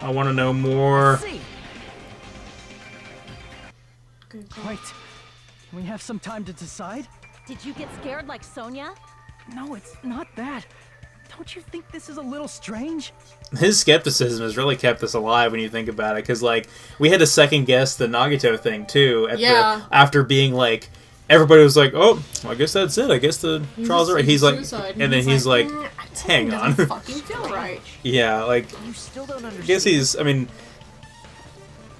B: I want to know more.
C: Wait, can we have some time to decide?
H: Did you get scared like Sonia?
C: No, it's not that. Don't you think this is a little strange?
B: His skepticism has really kept us alive when you think about it, because we had to second guess the Nagito thing too. After being everybody was like, "Oh, well, I guess that's it. I guess the trials are right." He's like, and then he's like, "Hang on."
A: Fucking feel right.
B: Yeah,
G: You still don't understand.
B: I guess he's. I mean,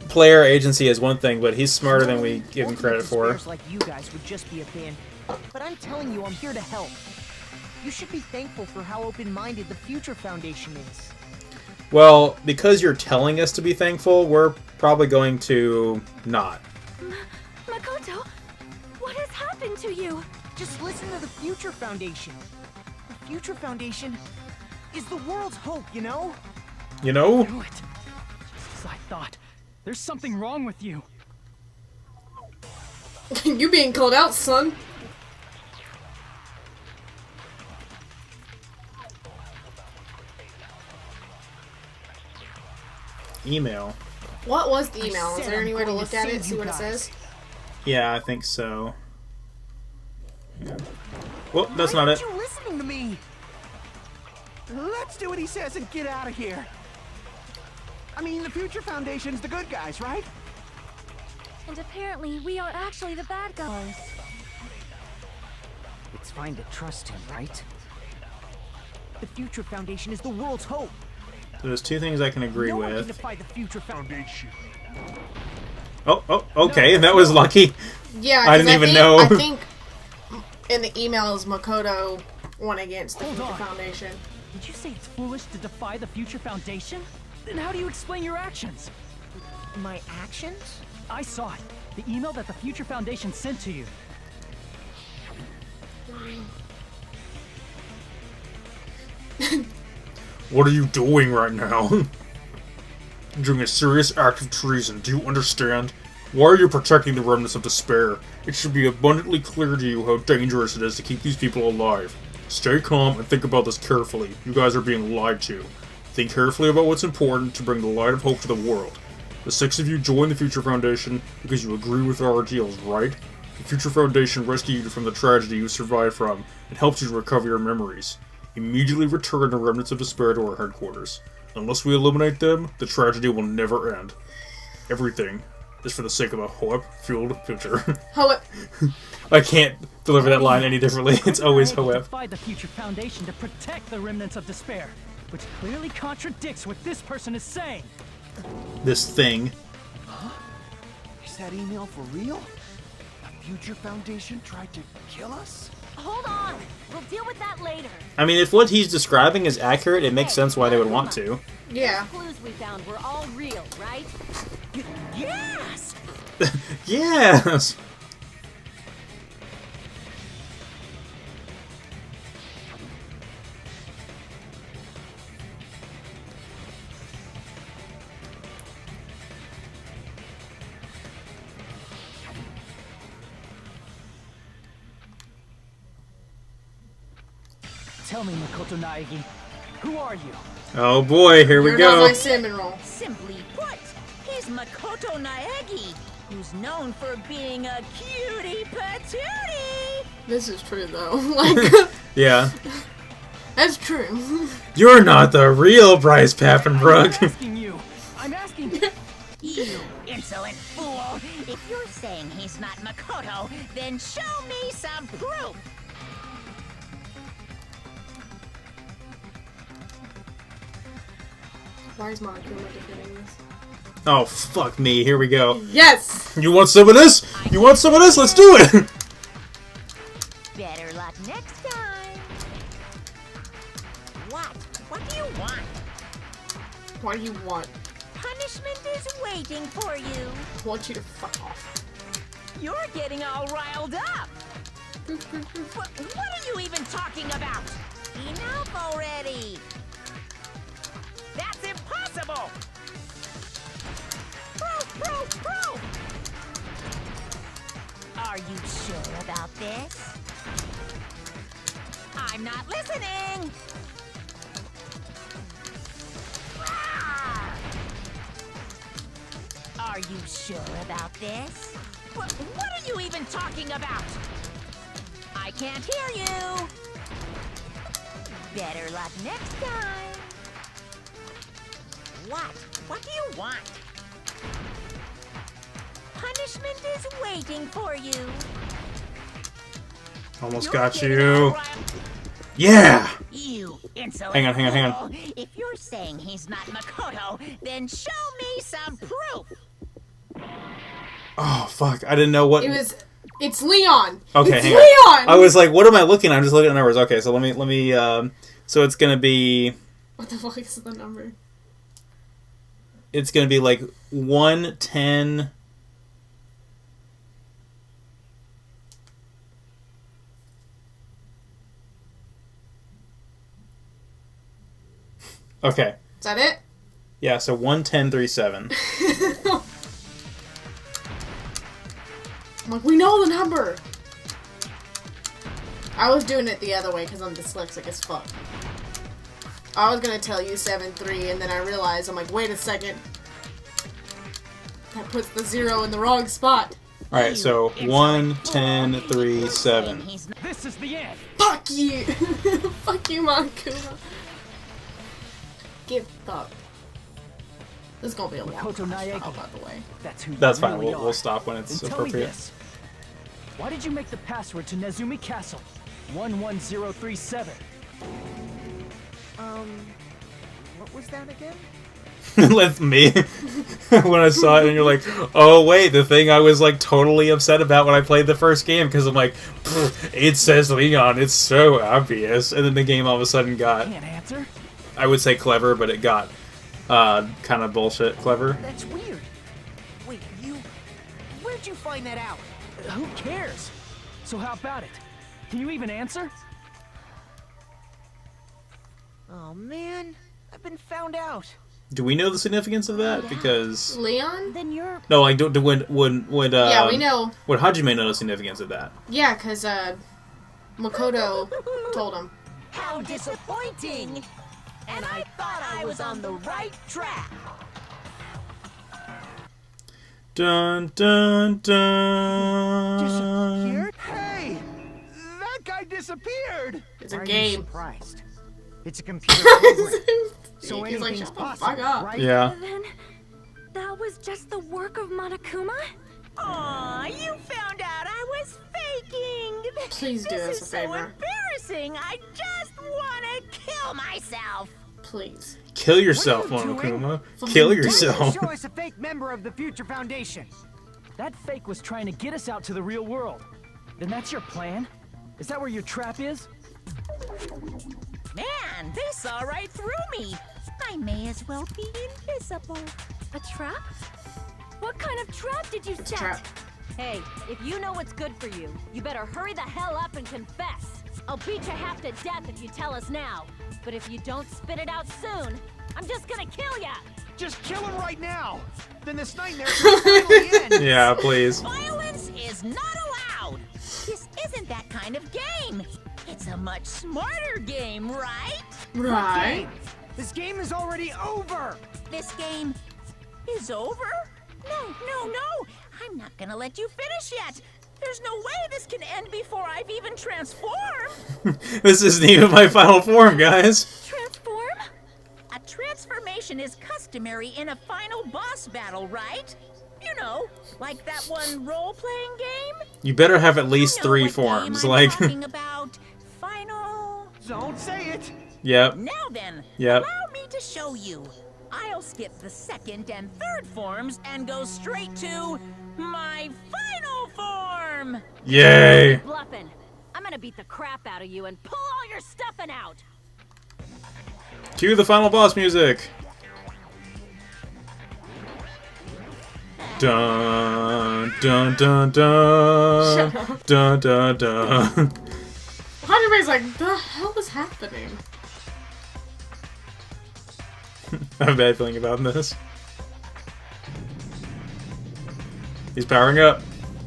B: player agency is one thing, but he's smarter than we give him credit for.
G: Like you guys would just be a band, but I'm telling you, I'm here to help. You should be thankful for how open-minded the Future Foundation is.
B: Well, because you're telling us to be thankful, we're probably going to not.
D: Makoto, what has happened to you?
G: Just listen to the Future Foundation. The Future Foundation is the world's hope, you know?
B: You know?
C: Do it. Just as I thought. There's something wrong with you.
A: You being called out, son.
B: Email.
A: What was the email? Is there any way to look at it, see what it says?
B: Yeah, I think so. Yeah. Well, that's not it.
G: Why aren't you listening to me?
F: Let's do what he says and get out of here. I mean, the Future Foundation's the good guys, right?
D: And apparently, we are actually the bad guys.
G: It's fine to trust him, right? The Future Foundation is the world's hope.
B: So there's two things I can agree
G: No one can
B: with.
G: defy the Future Foundation.
B: Oh, okay, that was lucky.
A: Yeah,
B: I didn't even know.
A: I think in the emails, Makoto went against the
C: Hold
A: Future
C: on.
A: Foundation.
C: Did you say it's foolish to defy the Future Foundation? Then how do you explain your actions?
G: My actions?
C: I saw it. The email that the Future Foundation sent to you.
B: What are you doing right now? Doing a serious act of treason, do you understand? Why are you protecting the remnants of despair? It should be abundantly clear to you how dangerous it is to keep these people alive. Stay calm and think about this carefully. You guys are being lied to. Think carefully about what's important to bring the light of hope to the world. The 6 of you joined the Future Foundation because you agree with our ideals, right? The Future Foundation rescued you from the tragedy you survived from and helped you to recover your memories. Immediately return the remnants of despair to our headquarters. Unless we eliminate them, the tragedy will never end. Everything is for the sake of a hope-fueled future.
A: Hope.
B: I can't deliver that line any differently. It's always hope.
C: Defied the Future Foundation to protect the remnants of despair, which clearly contradicts what this person is saying.
B: This thing.
F: Is that email for real? The Future Foundation tried to kill us?
H: Hold on. We'll deal with that later.
B: I mean, if what he's describing is accurate, it makes sense why they would want to.
A: Yeah.
H: The clues we found were all real, right?
E: Yes!
B: Yes!
C: Tell me, Makoto Naegi, who are you?
B: Oh boy, here we
A: You're not
B: go.
A: my cinnamon roll.
E: Simply put, he's Makoto Naegi, who's known for being a cutie patootie.
A: This is true though. Like,
B: Yeah.
A: that's true.
B: You're not the real Bryce
C: I'm
B: Papenbrook.
C: asking you. I'm asking you.
E: You insolent fool! If you're saying he's not Makoto, then show me some proof!
A: Why is Monokuma defending this?
B: Oh, fuck me. Here we go.
A: Yes!
B: You want some of this? You want some of this? Let's do it!
E: Better luck next time! What? What do you want?
A: What do you want?
E: Punishment is waiting for you!
A: I want you to fuck off.
E: You're getting all riled up! What are you even talking about? Enough already! That's impossible! Proof! Are you sure about this? I'm not listening! Ah! Are you sure about this? What are you even talking about? I can't hear you! Better luck next time! What do you want? Punishment is waiting for you!
B: Almost
E: You're
B: got
E: getting
B: you.
E: all riled-
B: Yeah!
E: You insolent
B: Hang on.
E: fool. If you're saying he's not Makoto, then show me some proof!
B: Oh, fuck. I didn't know what...
A: It's Leon!
B: Okay,
A: it's
B: hang
A: Leon!
B: on. I was like, what am I looking at? I'm just looking at numbers. Okay, so let me, so it's gonna be...
A: What the fuck is the number?
B: It's gonna be like 110... Okay.
A: Is that it?
B: Yeah, so 11037.
A: I'm like, we know the number! I was doing it the other way because I'm dyslexic as fuck. I was gonna tell you 7-3 and then I realized, I'm like, wait a second. That puts the 0 in the wrong spot.
B: Alright, so 11037.
C: This is the end.
A: Fuck you! Fuck you, Monokuma. Get fucked. This is gonna be a long
C: Makoto
A: trial,
C: Naegi.
A: by the way.
C: That's who
B: That's
C: you
B: fine,
C: really
B: we'll
C: are.
B: stop when it's
C: And tell me
B: appropriate.
C: this. Why did you make the password to Nezumi Castle? 11037.
G: What was that again?
B: Let me. When I saw it and you're like, oh wait, the thing I was like totally upset about when I played the first game, because I'm like, it says Leon, it's so obvious. And then the game all of a sudden got,
C: Can't answer?
B: I would say clever, but it got kind of bullshit clever.
G: That's weird. Wait, where'd you find that out?
C: Who cares? So how about it? Can you even answer?
G: Oh man, I've been found out.
B: Do we know the significance of that? Because
A: Leon?
H: Then you're...
B: no, like would
A: Yeah, we know.
B: Would Hajime know the significance of that?
A: Yeah, because, Makoto told him.
E: How disappointing! And I thought I was on the right track!
B: Dun dun dun.
F: Disappeared? Hey! That guy disappeared!
A: It's a
G: Why are you
A: game.
G: surprised? It's a computer program. So
A: He's like,
G: anything's
A: shut the
G: possible,
A: fuck up.
G: right?
B: Yeah.
D: Then, that was just the work of Monokuma?
E: Aw, you found out I was faking.
A: Please do us
E: This
A: a
E: is so
A: favor.
E: embarrassing. I just want to kill myself.
A: Please.
B: Kill yourself,
G: What are you doing?
B: Monokuma.
A: Fucking
B: Kill
A: do it.
B: yourself.
G: Show us a fake member of the Future Foundation.
C: That fake was trying to get us out to the real world. Then that's your plan? Is that where your trap is?
E: Man, they saw right through me. I may as well be invisible.
D: A trap? What kind of trap did you set?
A: Trap.
H: Hey, if you know what's good for you, you better hurry the hell up and confess. I'll beat you half to death if you tell us now. But if you don't spit it out soon, I'm just gonna kill ya!
F: Just kill him right now. Then this nightmare can finally end.
B: Yeah, please.
E: Violence is not allowed. This isn't that kind of game. It's a much smarter game, right?
A: Right.
G: This game is already over.
E: This game is over? No. I'm not gonna let you finish yet. There's no way this can end before I've even transformed.
B: This isn't even my final form, guys.
D: Transform?
E: A transformation is customary in a final boss battle, right? You know, like that one role-playing game?
B: You better have at least
E: You know
B: 3
E: what
B: forms.
E: game I'm
B: Like,
E: talking about. Final...
F: Don't say it.
B: yep.
E: Now then,
B: Yep.
E: allow me to show you. I'll skip the second and third forms and go straight to my final form.
B: Yay.
H: Bluffing. I'm gonna beat the crap out of you and pull all your stuffing out.
B: Cue the final boss music. Dun dun dun dun.
A: Shut up.
B: Dun dun dun.
A: Everybody's like, the hell is happening?
B: I have a bad feeling about this. He's powering up.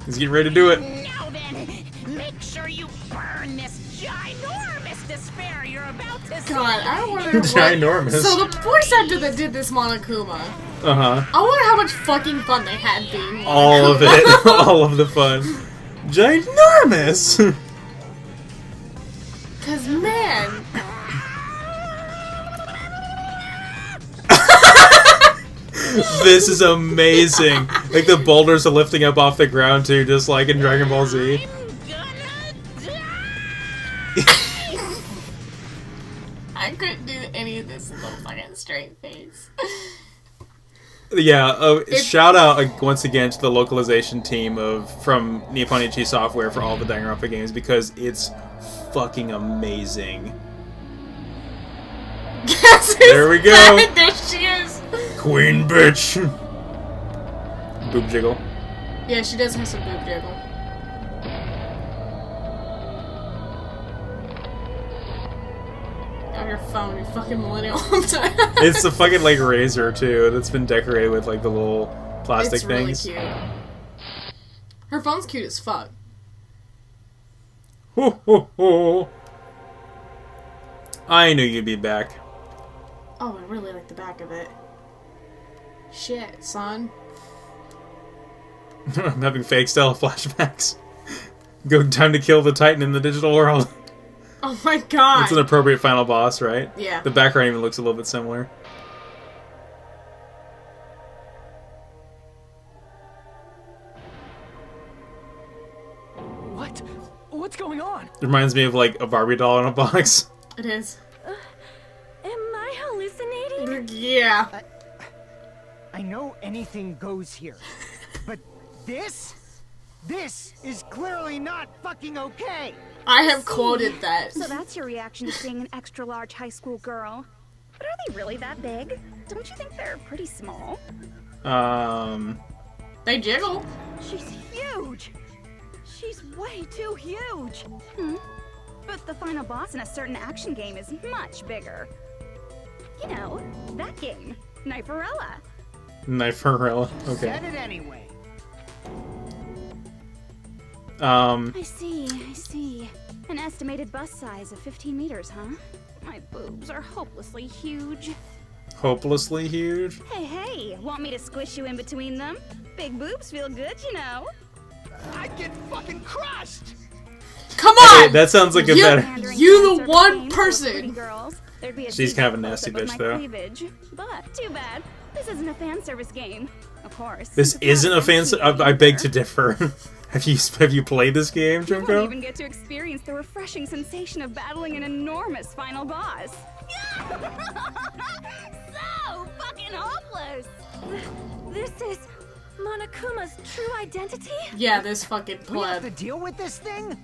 B: He's getting ready to do it.
E: Now then, make sure you burn this ginormous despair you're about to see.
A: God, I wonder what...
B: Ginormous.
A: So the voice actor that did this Monokuma,
B: Uh-huh.
A: I wonder how much fucking fun they had being
B: All of it. All of the fun. Ginormous!
A: Cause man...
B: This is amazing. Like the boulders are lifting up off the ground too, just like in Dragon Ball Z.
E: I'm gonna die.
A: I couldn't do any of this with a fucking straight face.
B: Yeah, shout out once again to the localization team from Nipponichi Software for all the Danganronpa games because it's fucking amazing.
A: Guess who's
B: There we go.
A: back? There she is.
B: Queen bitch. Boob jiggle.
A: Yeah, she does have some boob jiggle. On your phone, you fucking millennial.
B: It's a fucking like razor too that's been decorated with like the little plastic
A: It's really
B: things.
A: cute. Her phone's cute as fuck.
B: Ho, ho, ho. I knew you'd be back.
A: Oh, I really like the back of it. Shit, son.
B: I'm having fake Stella flashbacks. Go time to kill the Titan in the digital world.
A: Oh my god.
B: It's an appropriate final boss, right?
A: Yeah.
B: The background even looks a little bit similar.
C: What? What's going on?
B: It reminds me of like a Barbie doll in a box.
A: It is.
D: Am I hallucinating?
A: Yeah.
G: I know anything goes here, but this is clearly not fucking okay.
A: I have quoted that.
J: So that's your reaction to seeing an extra-large high school girl. But are they really that big? Don't you think they're pretty small?
A: They jiggle.
J: She's huge! She's way too huge! But the final boss in a certain action game is much bigger. You know, that game, Kniferella.
B: Kniferella. Okay.
G: Said it anyway.
J: I see. An estimated bust size of 15 meters, huh? My boobs are hopelessly huge.
B: Hopelessly huge.
J: Hey, want me to squish you in between them? Big boobs feel good, you know.
F: I'd get fucking crushed.
A: Come on!
B: Hey, that sounds like a better.
A: You the one person
J: There'd be a
B: She's kind of a nasty
J: close-up of
B: bitch,
J: my
B: though.
J: Cleavage. But too bad. This isn't a fan service game. Of course.
B: This
J: It's
B: isn't
J: not
B: a fan.
J: cheating
B: I beg
J: either.
B: to differ. Have you played this game,
J: You won't
B: Junko?
J: even get to experience the refreshing sensation of battling an enormous final boss.
D: So fucking hopeless! This is Monokuma's true identity?
A: Yeah, this fucking
G: We have to
A: pleb.
G: deal with this thing?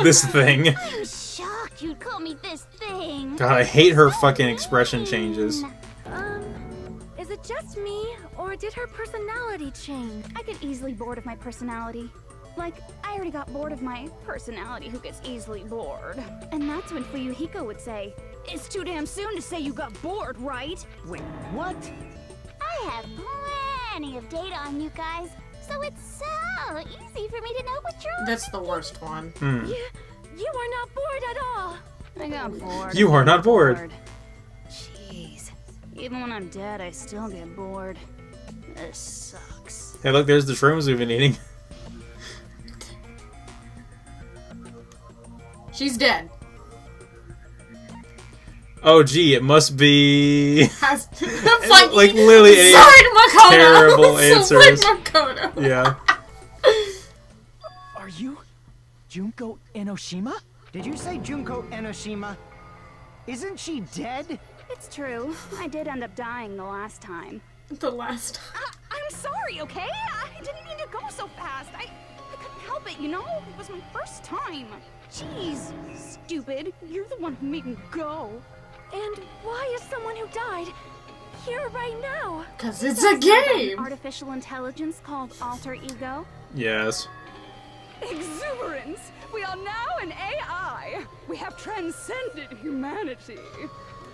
B: This thing.
D: I'm shocked you'd call me this thing.
B: God, I hate her fucking expression changes.
D: Is it just me, or did her personality change?
J: I get easily bored of my personality. Like, I already got bored of my personality who gets easily bored. And that's when Fuyuhiko would say, "It's too damn soon to say you got bored, right?"
G: Wait, what?
D: I have plenty of data on you guys, so it's so easy for me to know what you're
A: That's the worst one.
D: You are not bored at all.
J: I got bored.
B: You are not bored.
J: Jeez. Even when I'm dead, I still get bored. This sucks.
B: Hey, look, there's the shrooms we've been eating.
A: She's dead.
B: Oh, gee, it must be
A: Has like,
B: like literally a
A: Sword Makoto.
B: terrible
A: Sword
B: answers.
A: Makoto.
B: Yeah.
C: Are you Junko Enoshima?
G: Did you say Junko Enoshima? Isn't she dead?
J: It's true. I did end up dying the last time.
A: The last time.
J: I'm sorry, okay? I didn't mean to go so fast. I couldn't help it, you know? It was my first time. Jeez, stupid. You're the one who made me go.
D: And why is someone who died here right now?
A: Because it's a game.
J: Artificial intelligence called alter ego.
B: Yes.
J: Exuberance! We are now an AI! We have transcended humanity!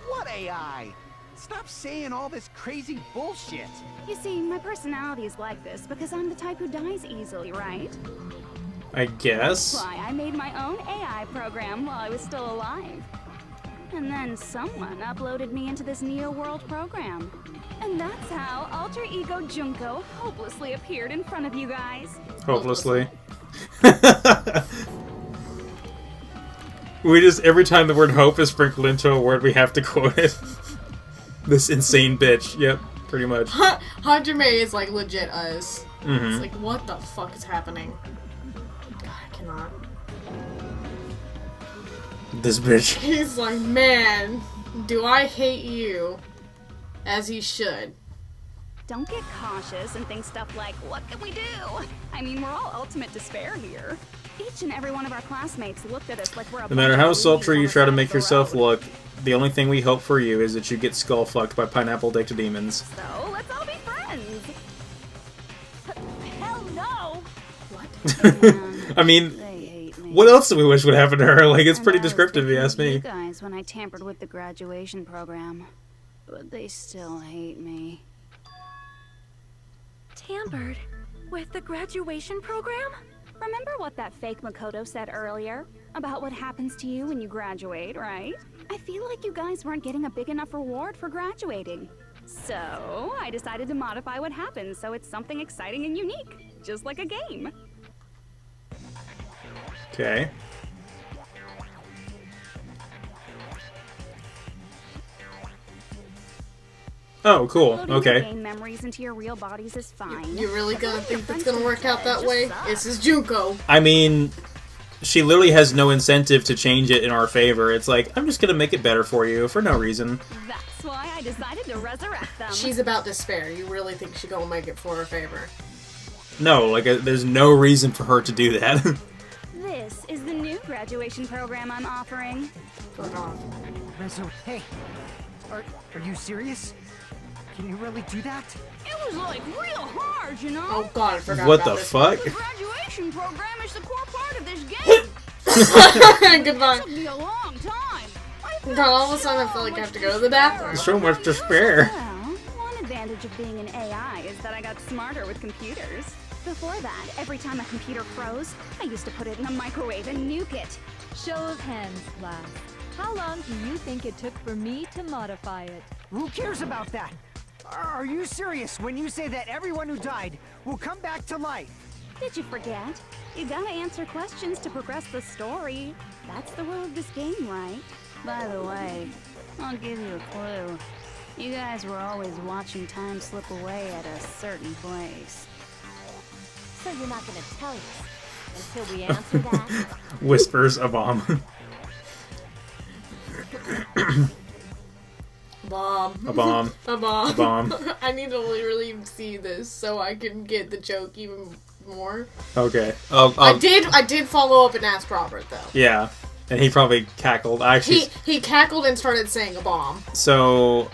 F: What AI? Stop saying all this crazy bullshit.
J: You see, my personality is like this because I'm the type who dies easily, right?
B: I guess.
J: Why, I made my own AI program while I was still alive. And then someone uploaded me into this Neo-World program. And that's how Alter Ego Junko hopelessly appeared in front of you guys.
B: Hopelessly. We just, every time the word hope is sprinkled into a word, we have to quote it. This insane bitch. Yep, pretty much.
A: Hajime is like legit us.
B: Mhm.
A: It's like, what the fuck is happening? God, I cannot.
B: This bitch.
A: He's like, man, do I hate you? As he should.
J: Don't get cautious and think stuff like, what can we do? I mean, we're all ultimate despair here. Each and every one of our classmates looked at us like we're a
B: No matter
J: bunch
B: how
J: of
B: sultry you
J: leaves
B: try
J: on
B: to
J: the
B: make
J: side of the
B: yourself
J: road.
B: look, the only thing we hope for you is that you get skull fucked by pineapple-dicked demons.
J: So, let's all be friends.
H: Hell no!
B: I mean,
J: They hate me.
B: what else do we wish would happen to her? Like, it's
J: And
B: pretty
J: I was
B: descriptive, if you
J: picking
B: ask me.
J: You guys, when I tampered with the graduation program, but they still hate me.
D: Tampered with the graduation program?
J: Remember what that fake Makoto said earlier? About what happens to you when you graduate, right? I feel like you guys weren't getting a big enough reward for graduating. So, I decided to modify what happens so it's something exciting and unique. Just like a game.
B: Okay. Oh, cool.
J: Loading your
B: Okay.
J: game memories into your real bodies is fine.
A: You really gonna
J: But letting your
A: think that's
J: friends
A: gonna work out that
J: just
A: way?
J: sucks.
A: This is Junko.
B: I mean, she literally has no incentive to change it in our favor. It's like, I'm just gonna make it better for you for no reason.
J: That's why I decided to resurrect them.
A: She's about despair. You really think she gonna make it for her favor?
B: No, like, there's no reason for her to do that.
J: This is the new graduation program I'm offering.
A: Fuck off.
G: Hey, are you serious? Can you really do that?
J: It was like real hard, you know?
A: Oh god, I forgot
B: What
A: about
B: the
A: this.
B: fuck?
J: The graduation program is the core part of this game.
A: Goodbye.
J: It took me a long time.
A: God, all of a sudden I feel like I have to go to the bathroom.
B: So much despair.
J: Well, one advantage of being an AI is that I got smarter with computers. Before that, every time a computer froze, I used to put it in a microwave and nuke it.
H: Show of hands, class. How long do you think it took for me to modify it?
G: Who cares about that? Are you serious when you say that everyone who died will come back to life?
J: Did you forget? You gotta answer questions to progress the story. That's the rule of this game, right? By the way, I'll give you a clue. You guys were always watching time slip away at a certain place.
H: So you're not gonna tell us until we answer that?
B: Whispers a bomb.
A: Bomb.
B: A bomb.
A: A bomb.
B: A bomb.
A: I need to really see this so I can get the joke even more.
B: Okay.
A: I did follow up and ask Robert though.
B: Yeah, and he probably cackled. Actually,
A: he cackled and started saying a bomb.
B: So,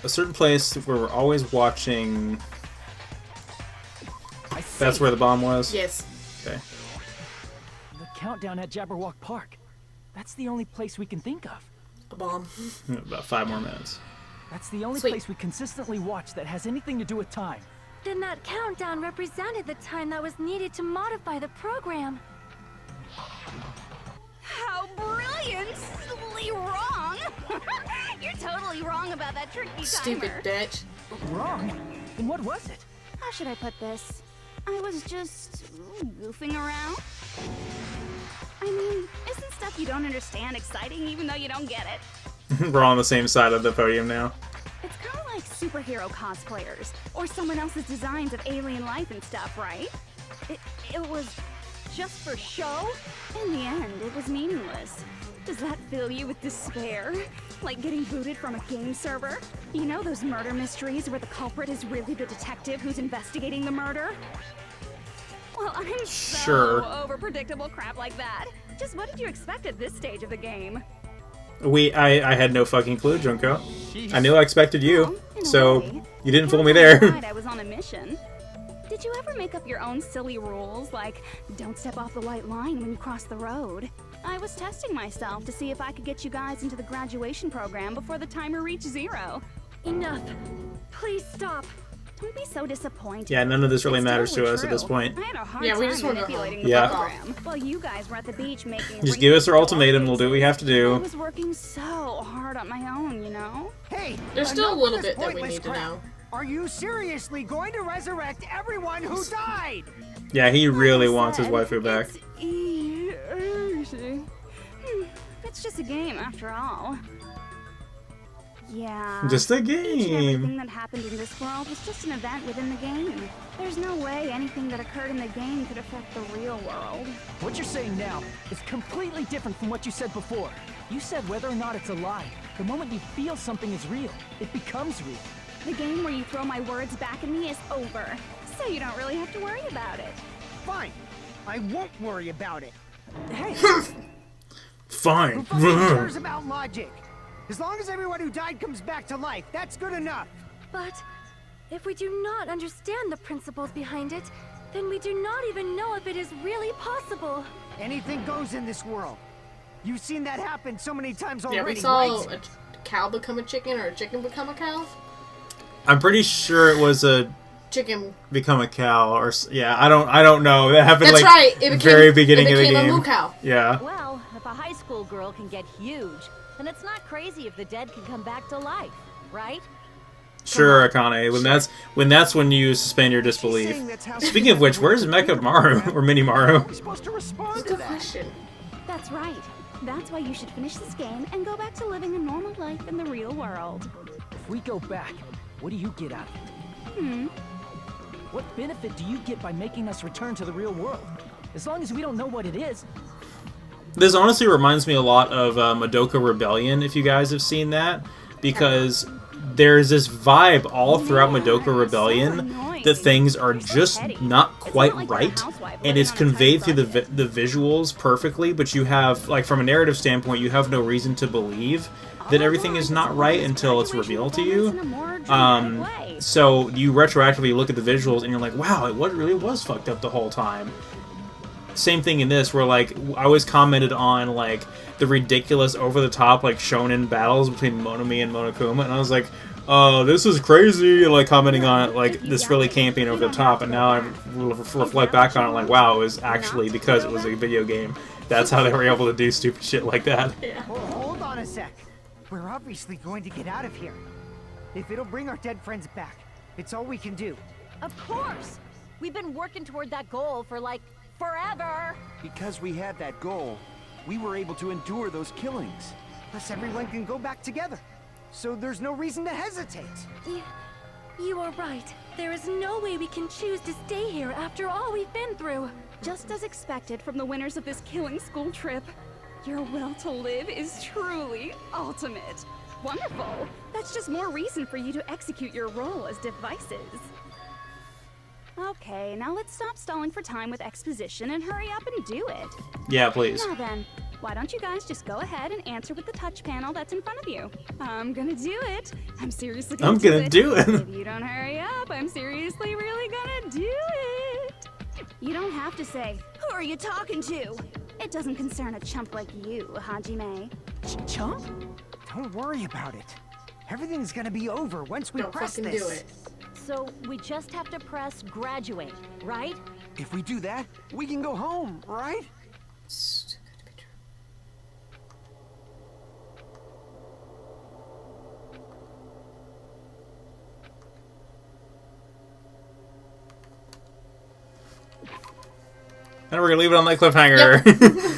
B: a certain place where we're always watching. That's where the bomb was?
A: Yes.
B: Okay.
C: The countdown at Jabberwock Park. That's the only place we can think of.
A: A bomb.
B: About 5 more minutes.
C: That's the only
A: Sweet.
C: place we consistently watch that has anything to do with time.
D: Then that countdown represented the time that was needed to modify the program.
J: How brilliantly wrong! You're totally wrong about that tricky timer.
A: Stupid bitch.
C: Wrong? Then what was it?
J: How should I put this? I was just goofing around. I mean, isn't stuff you don't understand exciting even though you don't get it?
B: We're all on the same side of the podium now.
J: It's kind of like superhero cosplayers or someone else's designs of alien life and stuff, right? It was just for show? In the end, it was meaningless. Does that fill you with despair? Like getting booted from a game server? You know those murder mysteries where the culprit is really the detective who's investigating the murder? Well, I'm so over predictable crap like that. Just what did you expect at this stage of the game?
B: I had no fucking clue, Junko. I knew I expected you,
J: Well,
B: so
J: way.
B: you didn't fool me there.
J: I was on a mission. Did you ever make up your own silly rules, like don't step off the white line when you cross the road? I was testing myself to see if I could get you guys into the graduation program before the timer reached 0.
D: Enough. Please stop.
J: Don't be so disappointed.
B: Yeah, none of this really
J: It's
B: matters to
J: totally
B: us at this
J: true.
B: point.
J: I had a hard
A: Yeah, we
J: time
A: just wanna go
J: manipulating
A: home.
J: the
B: Yeah.
J: program. While you guys were at the beach making
B: Just give us our
J: real
B: ultimatum, we'll do what we have to
J: I
B: do.
J: was working so hard on my own, you know?
F: Hey,
A: There's still a
F: enough
A: little
F: of this
A: bit that we
F: pointless
A: need to
F: crap.
A: know.
F: Are you seriously going to resurrect everyone who died?
B: Yeah, he really
J: Like I
B: wants his
J: said,
B: waifu back.
J: It's easy. It's just a game after all. Yeah.
B: Just a
J: Each and everything
B: game.
J: that happened in this world was just an event within the game. There's no way anything that occurred in the game could affect the real world.
C: What you're saying now is completely different from what you said before. You said whether or not it's a lie. The moment you feel something is real, it becomes real.
J: The game where you throw my words back at me is over, so you don't really have to worry about it.
F: Fine. I won't worry about it.
C: Hey,
B: Fine.
F: Who fucking cares about logic? As long as everyone who died comes back to life, that's good enough.
D: But if we do not understand the principles behind it, then we do not even know if it is really possible.
F: Anything goes in this world. You've seen that happen so many times
A: Yeah,
F: already,
A: we saw
F: right?
A: a cow become a chicken or a chicken become a cow.
B: I'm pretty sure it was a
A: Chicken.
B: become a cow or yeah. I don't know. That happened
A: That's
B: like
A: right. It became,
B: very beginning
A: it
B: of the
A: became
B: game.
A: a moo cow.
B: Yeah.
H: Well, if a high school girl can get huge, then it's not crazy if the dead can come back to life, right?
B: Sure, Akane. When that's when you suspend your disbelief.
F: saying that's how
B: Speaking of which, where's Mecha Maru or Mini Maru?
F: We're supposed to respond to
A: Good
F: that.
A: question.
J: That's right. That's why you should finish this game and go back to living a normal life in the real world.
C: if we go back, what do you get out of it? What benefit do you get by making us return to the real world? As long as we don't know what it is,
B: This honestly reminds me a lot of Madoka Rebellion, if you guys have seen that, because there's this vibe all throughout Madoka Rebellion that things are just not quite right, and it's conveyed through the visuals perfectly, but you have, like, from a narrative standpoint, you have no reason to believe that everything is not right until it's revealed to you. So you retroactively look at the visuals and you're like, wow, it really was fucked up the whole time. Same thing in this, where, like, I always commented on, like, the ridiculous, over-the-top, like, shonen battles between Monomi and Monokuma, and I was like, oh, this is crazy, like, commenting on it, like, this really camping over the top, and now I reflect back on it, like, wow, it was actually because it was a video game. That's how they were able to do stupid shit like that.
F: Well, hold on a sec. We're obviously going to get out of here. If it'll bring our dead friends back, it's all we can do.
H: Of course! We've been working toward that goal for, like, forever!
K: Because we had that goal, we were able to endure those killings.
G: Plus everyone can go back together. So there's no reason to hesitate.
D: You are right. There is no way we can choose to stay here after all we've been through.
J: Just as expected from the winners of this killing school trip. Your will to live is truly ultimate. Wonderful. That's just more reason for you to execute your role as devices. Okay, now let's stop stalling for time with exposition and hurry up and do it.
B: Yeah, please.
J: Now then, why don't you guys just go ahead and answer with the touch panel that's in front of you? I'm gonna do it. I'm seriously gonna
B: do it.
J: If you don't hurry up, I'm seriously really gonna do it. You don't have to say, who are you talking to? It doesn't concern a chump like you, Hajime.
G: Chump? Don't worry about it. Everything's gonna be over once we
A: Don't
G: press
A: fucking
G: this.
A: do it.
H: So we just have to press graduate, right?
F: If we do that, we can go home, right?
A: It's too good to be true.
B: And we're gonna leave it on that cliffhanger.
A: Yep.